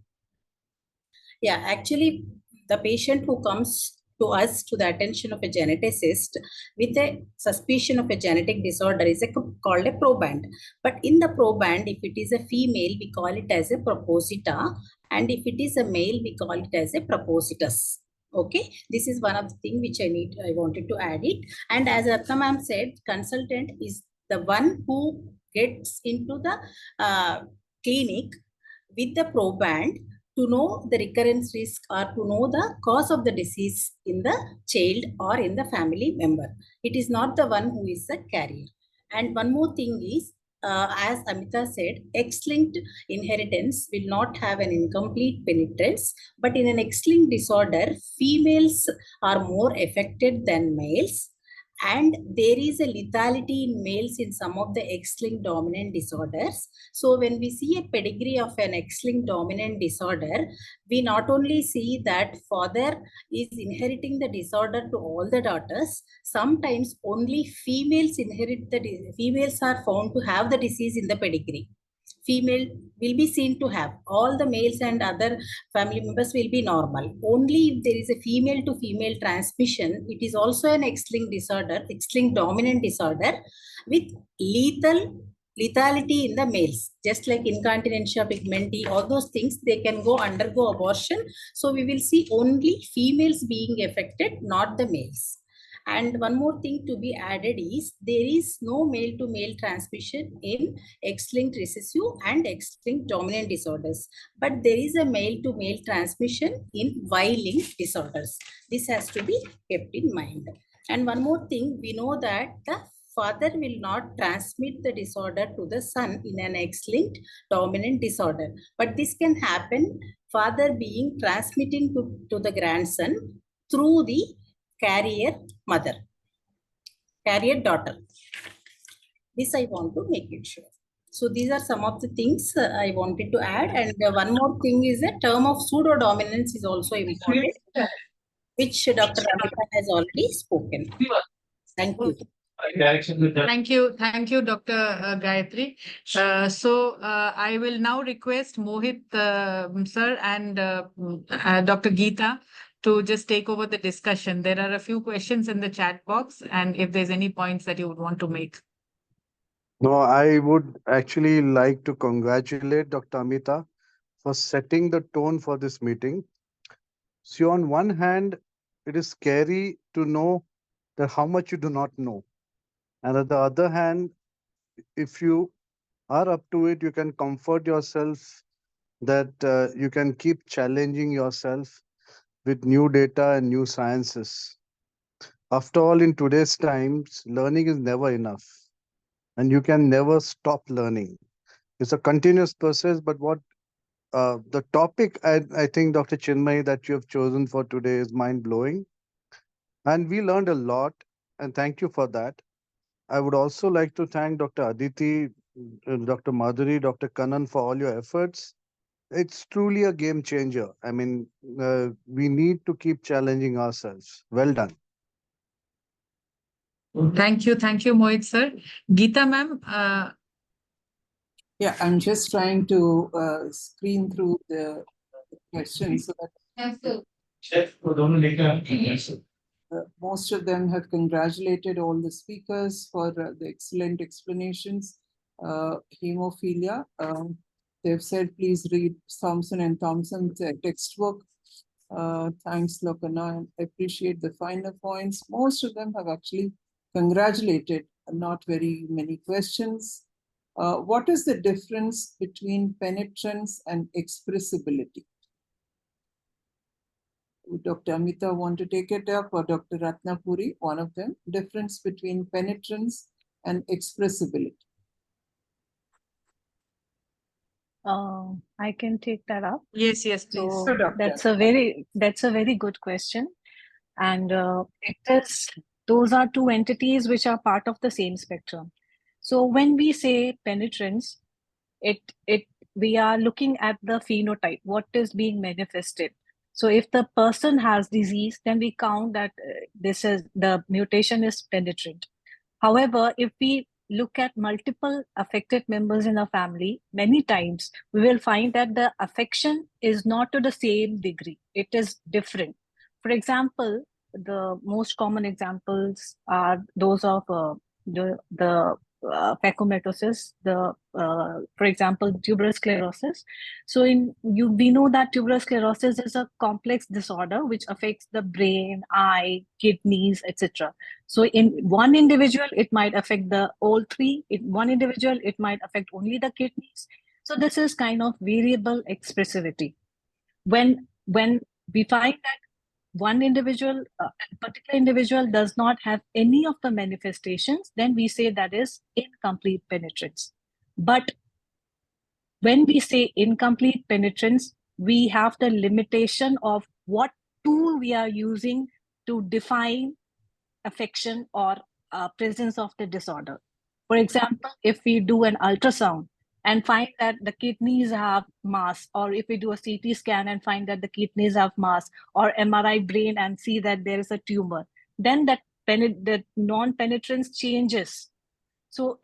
Yeah, actually, the patient who comes to us to the attention of a geneticist with a suspicion of a genetic disorder is called a proband. But in the proband, if it is a female, we call it as a proposita. And if it is a male, we call it as a propositus. Okay, this is one of the things which I wanted to add it. And as Ratna ma'am said, consultant is the one who gets into the clinic with the proband to know the recurrence risk or to know the cause of the disease in the child or in the family member. It is not the one who is the carrier. And one more thing is, as Amita said, X-linked inheritance will not have an incomplete penetrance, but in an X-linked disorder, females are more affected than males. And there is a lethality in males in some of the X-linked dominant disorders. So when we see a pedigree of an X-linked dominant disorder, we not only see that father is inheriting the disorder to all the daughters, sometimes only females inherit the females are found to have the disease in the pedigree. Female will be seen to have. All the males and other family members will be normal. Only if there is a female to female transmission, it is also an X-linked disorder, X-linked dominant disorder with lethality in the males. Just like incontinentia pigmenti, all those things, they can undergo abortion. So we will see only females being affected, not the males. And one more thing to be added is there is no male-to-male transmission in X-linked recessive and X-linked dominant disorders. But there is a male-to-male transmission in Y-linked disorders. This has to be kept in mind. And one more thing, we know that the father will not transmit the disorder to the son in an X-linked dominant disorder. But this can happen, father being transmitting to the grandson through the carrier daughter. This I want to make it sure. So these are some of the things I wanted to add. And one more thing is the term of pseudo-dominance is also important, which Dr. Ramita has already spoken. Thank you. Thank you, Dr. Gayatri. I will now request Mohit sir and Dr. Geeta to just take over the discussion. There are a few questions in the chat box, and if there's any points that you would want to make. No, I would actually like to congratulate Dr. Amita for setting the tone for this meeting. See, on one hand, it is scary to know that how much you do not know. And at the other hand, if you are up to it, you can comfort yourself that you can keep challenging yourself with new data and new sciences. After all, in today's times, learning is never enough, and you can never stop learning. It's a continuous process, but the topic I think, Dr. Chinmay, that you have chosen for today is mind-blowing. And we learned a lot, and thank you for that. I would also like to thank Dr. Aditi, Dr. Madhuri, Dr. Kannan for all your efforts. It's truly a game changer. I mean, we need to keep challenging ourselves. Well done. Thank you, Mohit sir. Geeta ma'am. Yeah, I'm just trying to screen through the questions so that most of them have congratulated all the speakers for the excellent explanations. Hemophilia, they've said please read Thompson and Thompson's textbook. Thanks, Lokana, and I appreciate the finer points. Most of them have actually congratulated, not very many questions. What is the difference between penetrance and expressibility? Would Dr. Amita want to take it up, or Dr. Ratnapuri, one of them? Difference between penetrance and expressibility. I can take that up. Yes, please. So that's a very good question, and those are two entities which are part of the same spectrum. So when we say penetrance, we are looking at the phenotype, what is being manifested. So if the person has disease, then we count that the mutation is penetrant. However, if we look at multiple affected members in a family, many times we will find that the affection is not to the same degree. It is different. For example, the most common examples are those of the phacoematosis, for example, tuberous sclerosis. So we know that tuberous sclerosis is a complex disorder which affects the brain, eye, kidneys, etc. So in one individual, it might affect all three. In one individual, it might affect only the kidneys. So this is kind of variable expressivity. When we find that one individual, a particular individual does not have any of the manifestations, then we say that is incomplete penetrance. But when we say incomplete penetrance, we have the limitation of what tool we are using to define affection or presence of the disorder. For example, if we do an ultrasound and find that the kidneys have mass, or if we do a CT scan and find that the kidneys have mass, or MRI brain and see that there is a tumor, then the non-penetrance changes. So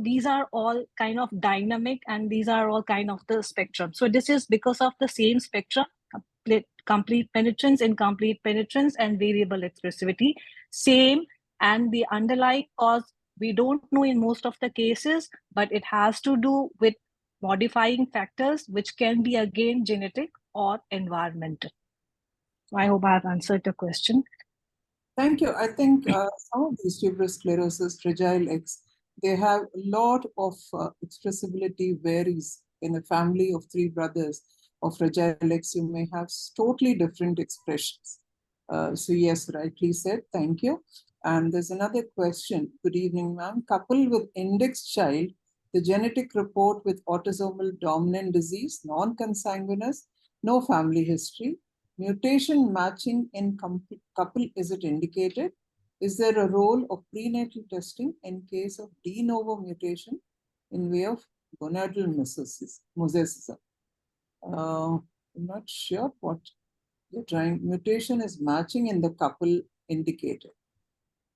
these are all kind of dynamic, and these are all kind of the spectrum. So this is because of the same spectrum: complete penetrance, incomplete penetrance, and variable expressivity. Same, and the underlying cause we don't know in most of the cases, but it has to do with modifying factors, which can be again genetic or environmental. So I hope I have answered the question. Thank you. I think some of these tuberous sclerosis, Fragile X, they have a lot of expressibility varies. In a family of 3 brothers of Fragile X, you may have totally different expressions. So yes, rightly said. Thank you. And there's another question. Good evening, ma'am. Couple with index child, the genetic report with autosomal dominant disease, non-consanguineous, no family history. Mutation matching in couple, is it indicated? Is there a role of prenatal testing in case of de novo mutation in way of gonadal mosaicism. I'm not sure what you're trying. Mutation is matching in the couple indicated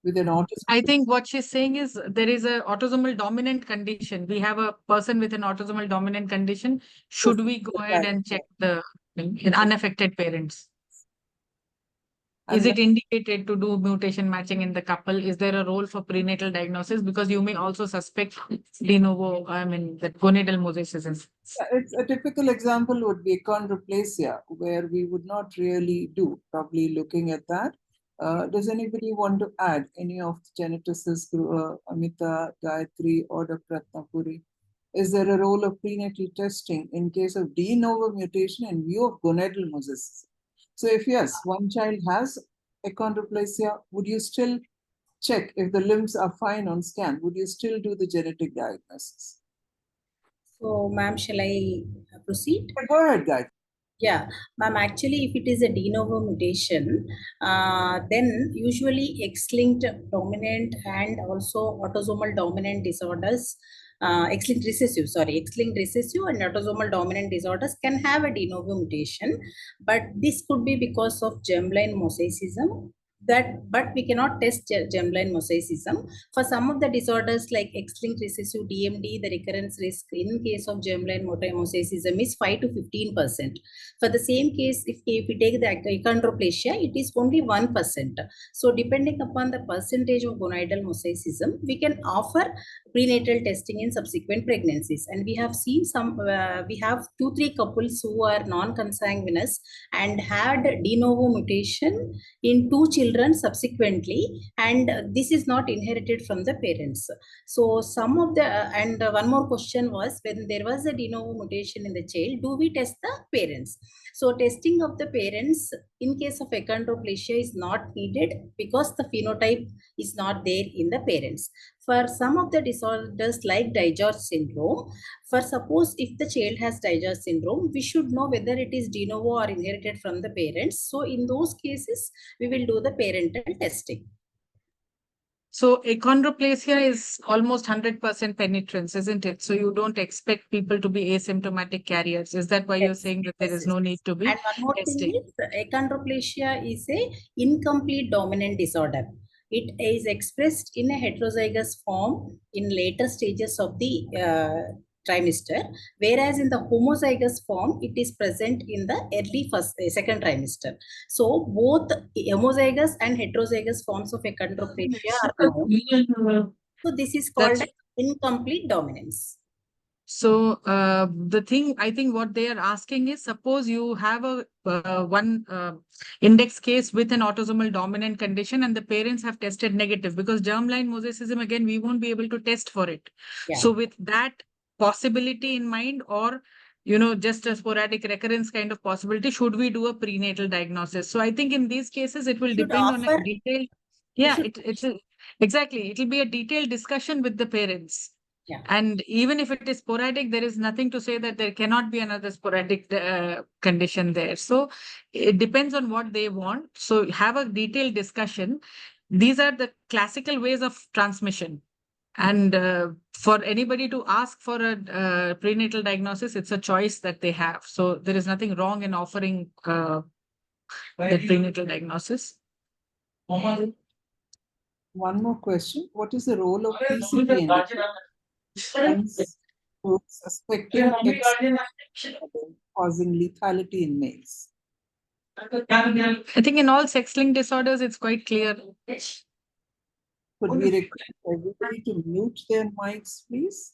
with an autism. I think what she's saying is there is a autosomal dominant condition. We have a person with an autosomal dominant condition. Should we go ahead and check the unaffected parents? Is it indicated to do mutation matching in the couple? Is there a role for prenatal diagnosis? Because you may also suspect de novo, that gonadal mosaicism. It's a typical example would be achondroplasia, where we would not really do, probably looking at that. Does anybody want to add any of the geneticists, Amita, Gayatri, or Dr. Ratnapuri? Is there a role of prenatal testing in case of de novo mutation in view of gonadal mosaicism? So if yes, one child has achondroplasia, would you still check if the limbs are fine on scan? Would you still do the genetic diagnosis? So, ma'am, shall I proceed? Go ahead, guys. Yeah, ma'am, actually, if it is a de novo mutation, then usually X-linked dominant and also autosomal dominant disorders, X-linked recessive and autosomal dominant disorders can have a de novo mutation, but this could be because of germline mosaicism. But we cannot test germline mosaicism. For some of the disorders like X-linked recessive DMD, the recurrence risk in case of germline mosaicism is 5 to 15%. For the same case, if we take the achondroplasia, it is only 1%. So depending upon the percentage of gonadal mosaicism, we can offer prenatal testing in subsequent pregnancies. And we have seen we have 2-3 couples who are non-consanguineous and had de novo mutation in 2 children subsequently, and this is not inherited from the parents. So some of the, and one more question was, when there was a de novo mutation in the child, do we test the parents? So testing of the parents in case of achondroplasia is not needed because the phenotype is not there in the parents. For some of the disorders like Dijorge syndrome, for suppose if the child has Dijorge syndrome, we should know whether it is de novo or inherited from the parents. So in those cases, we will do the parental testing. So achondroplasia is almost 100% penetrance, isn't it? So you don't expect people to be asymptomatic carriers. Is that why you're saying that there is no need to be And one more testing? thing is, achondroplasia is a incomplete dominant disorder. It is expressed in a heterozygous form in later stages of the trimester, whereas in the homozygous form, it is present in the early second trimester. So both homozygous and heterozygous forms of achondroplasia are known. So this is called incomplete dominance. So the thing, I think what they are asking is, suppose you have a one index case with an autosomal dominant condition and the parents have tested negative, because germline mosaicism, again, we won't be able to test for it. Yeah. So with that possibility in mind, or just a sporadic recurrence kind of possibility, should we do a prenatal diagnosis? So I think in these cases, it will depend on a detailed, exactly. It will be a detailed discussion with the parents. Yeah. And even if it is sporadic, there is nothing to say that there cannot be another sporadic condition there. So it depends on what they want. So have a detailed discussion. These are the classical ways of transmission. And for anybody to ask for a prenatal diagnosis, it's a choice that they have. So there is nothing wrong in offering the prenatal diagnosis. One more question. What is the role of PCP suspecting causing lethality in males? I think in all sex-linked disorders, it's quite clear. Could we request everybody to mute their mics, please?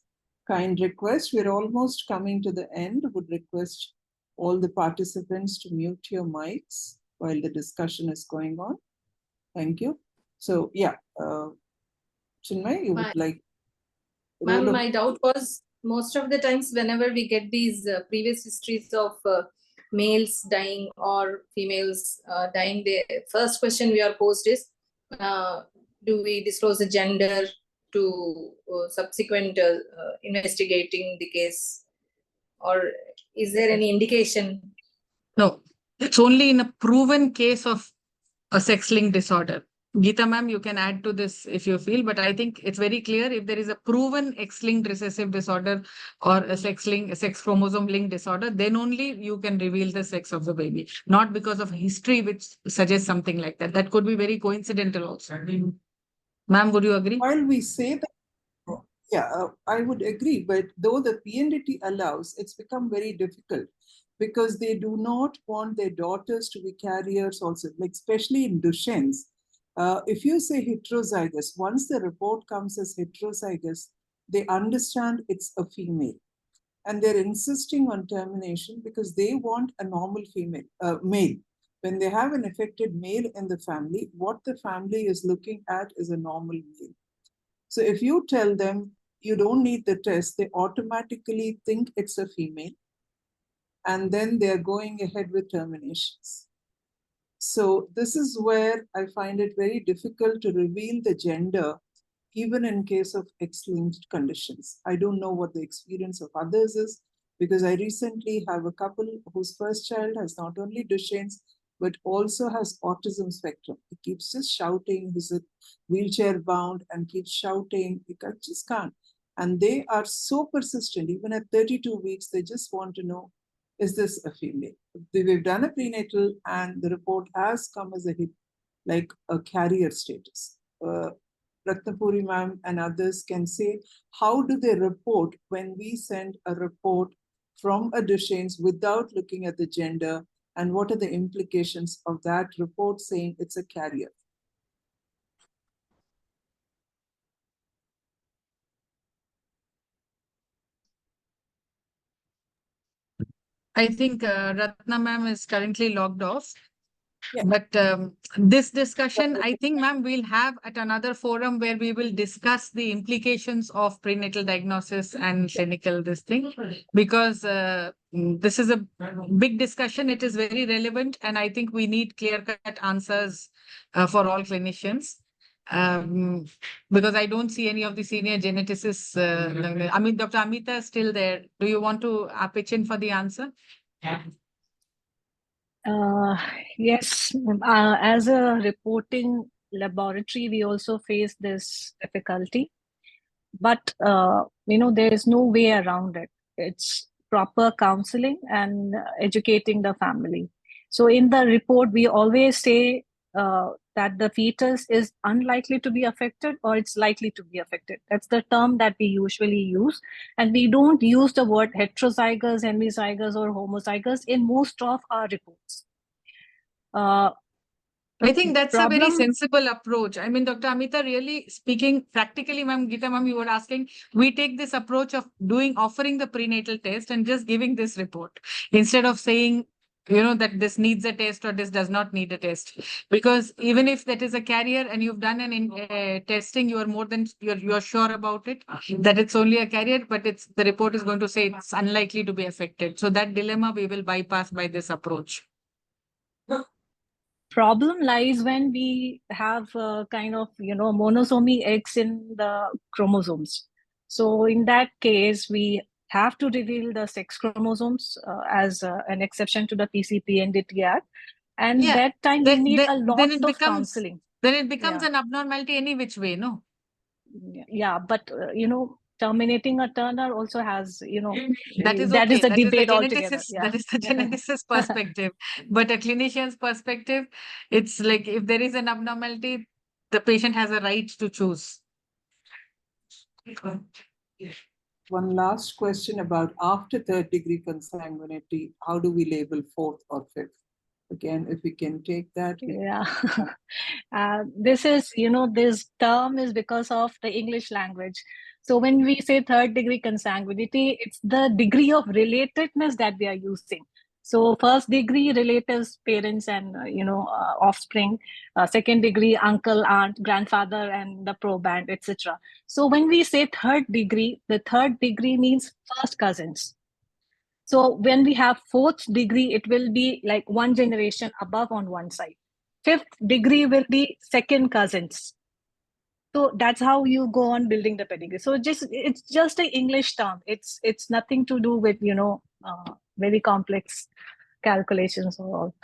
Kind request. We're almost coming to the end. Would request all the participants to mute your mics while the discussion is going on. Thank you. So, yeah, Chinmay, you would like. Ma'am, my doubt was most of the times whenever we get these previous histories of males dying or females dying, the first question we are posed is, do we disclose the gender to subsequent investigating the case, or is there any indication? No, it's only in a proven case of a sex-linked disorder. Geeta ma'am, you can add to this if you feel, but I think it's very clear if there is a proven X-linked recessive disorder or a sex chromosome linked disorder, then only you can reveal the sex of the baby, not because of history which suggests something like that. That could be very coincidental also. Ma'am, would you agree? While we say that, yeah, I would agree, but though the PNDT allows, it's become very difficult because they do not want their daughters to be carriers also, like especially in Duchenne's. If you say heterozygous, once the report comes as heterozygous, they understand it's a female. And they're insisting on termination because they want a normal male. When they have an affected male in the family, what the family is looking at is a normal male. So if you tell them you don't need the test, they automatically think it's a female. And then they're going ahead with terminations. So this is where I find it very difficult to reveal the gender, even in case of X-linked conditions. I don't know what the experience of others is, because I recently have a couple whose first child has not only Duchenne's, but also has autism spectrum. He keeps just shouting, he's wheelchair bound and keeps shouting, I just can't. And they are so persistent, even at 32 weeks, they just want to know, is this a female? We've done a prenatal and the report has come as a hit, like a carrier status. Ratnapuri ma'am and others can say, how do they report when we send a report from a Duchenne's without looking at the gender, and what are the implications of that report saying it's a carrier? I think Ratna ma'am is currently logged off. Yeah. But this discussion, I think, ma'am, we'll have at another forum where we will discuss the implications of prenatal diagnosis and clinical this thing, because this is a big discussion. It is very relevant, and I think we need clear-cut answers for all clinicians. Because I don't see any of the senior geneticists. I mean, Dr. Amita is still there. Do you want to pitch in for the answer? Yes, as a reporting laboratory, we also face this difficulty. But, there is no way around it. It's proper counseling and educating the family. So in the report, we always say that the fetus is unlikely to be affected or it's likely to be affected. That's the term that we usually use. And we don't use the word heterozygous, hemizygous, or homozygous in most of our reports. I think that's a very sensible approach. I mean, Dr. Amita, really speaking practically, ma'am, Geeta ma'am, you were asking, we take this approach of offering the prenatal test and just giving this report instead of saying, that this needs a test or this does not need a test. Because even if that is a carrier and you've done an testing, you are you're sure about it, that it's only a carrier, but the report is going to say it's unlikely to be affected. So that dilemma we will bypass by this approach. Problem lies when we have kind of monosomy X in the chromosomes. So in that case, we have to reveal the sex chromosomes as an exception to the PCP and DTR, and that time we need a lot of counseling. Then it becomes an abnormality any which way, no? Yeah, but terminating a Turner also has, that is that okay. is the That debate is the altogether. geneticist, that is the geneticist perspective. But a clinician's perspective, it's like if there is an abnormality, the patient has a right to choose. One last question about after third degree consanguinity, how do we label fourth or fifth? Again, if we can take that. Yeah. This is, this term is because of the English language. So when we say third degree consanguinity, it's the degree of relatedness that we are using. So first degree relatives, parents and, offspring, second degree uncle, aunt, grandfather, and the proband, etc. So when we say third degree, the third degree means first cousins. So when we have fourth degree, it will be like one generation above on one side. Fifth degree will be second cousins. So that's how you go on building the pedigree. So it's just an English term. It's nothing to do with very complex calculations or all.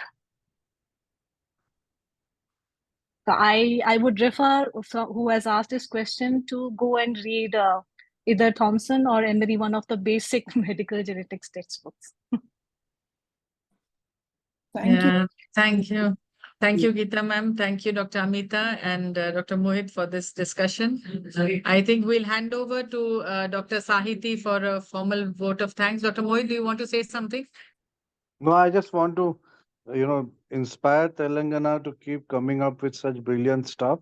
So I would refer who has asked this question to go and read either Thompson or Emery, one of the basic medical genetics textbooks. Thank you. Thank you. Thank you, Geeta ma'am. Thank you, Dr. Amita and Dr. Mohit for this discussion. I think we'll hand over to Dr. Sahiti for a formal vote of thanks. Dr. Mohit, do you want to say something? No, I just want to, inspire Telangana to keep coming up with such brilliant stuff.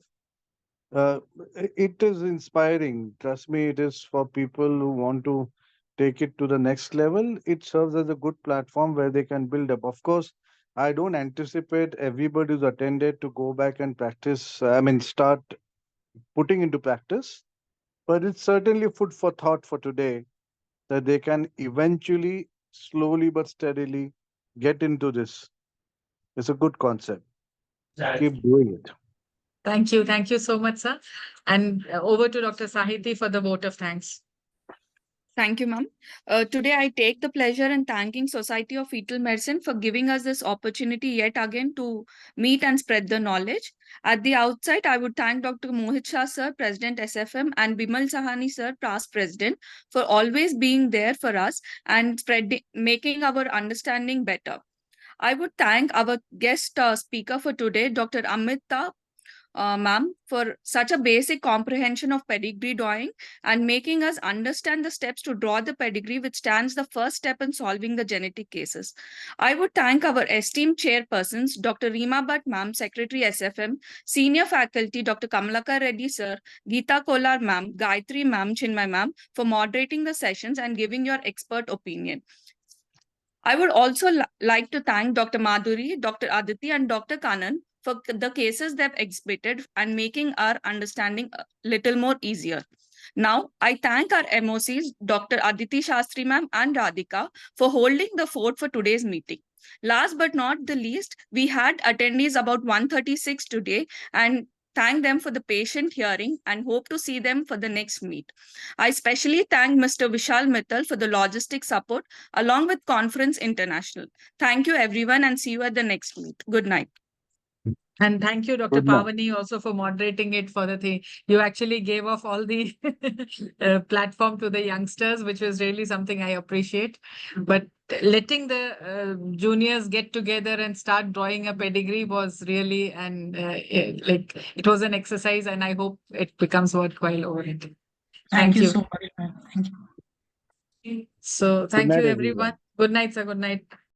It is inspiring. Trust me, it is for people who want to take it to the next level. It serves as a good platform where they can build up. Of course, I don't anticipate everybody who's attended to go back and practice, start putting into practice, but it's certainly food for thought for today that they can eventually, slowly but steadily get into this. It's a good concept. Keep doing it. Thank you. Thank you so much, sir. And over to Dr. Sahiti for the vote of thanks. Thank you, ma'am. Today, I take the pleasure in thanking Society of Fetal Medicine for giving us this opportunity yet again to meet and spread the knowledge. At the outset, I would thank Dr. Mohit Shah, sir, President SFM, and Bimal Sahani, sir, past President, for always being there for us and making our understanding better. I would thank our guest speaker for today, Dr. Amita, ma'am, for such a basic comprehension of pedigree drawing and making us understand the steps to draw the pedigree, which stands the first step in solving the genetic cases. I would thank our esteemed chairpersons, Dr. Reema Bhatt, ma'am, Secretary SFM, senior faculty, Dr. Kamalaka Reddy, sir, Geeta Kolar, ma'am, Gayatri, ma'am, Chinmay, ma'am, for moderating the sessions and giving your expert opinion. I would also like to thank Dr. Madhuri, Dr. Aditi, and Dr. Kanan for the cases they've exhibited and making our understanding a little more easier. Now, I thank our MOCs, Dr. Aditi Shastri ma'am and Radhika, for holding the fort for today's meeting. Last but not the least, we had attendees about 136 today, and thank them for the patient hearing and hope to see them for the next meet. I especially thank Mr. Vishal Mittal for the logistic support along with Conference International. Thank you everyone and see you at the next meet. Good night. And thank you, Dr. Pavani, also for moderating it for the thing. You actually gave off all the platform to the youngsters, which was really something I appreciate. But letting the juniors get together and start drawing a pedigree was really it was an exercise, and I hope it becomes worthwhile over it. Thank you so much, ma'am. Thank you. So thank night, you, everyone. Good night, sir. Good night.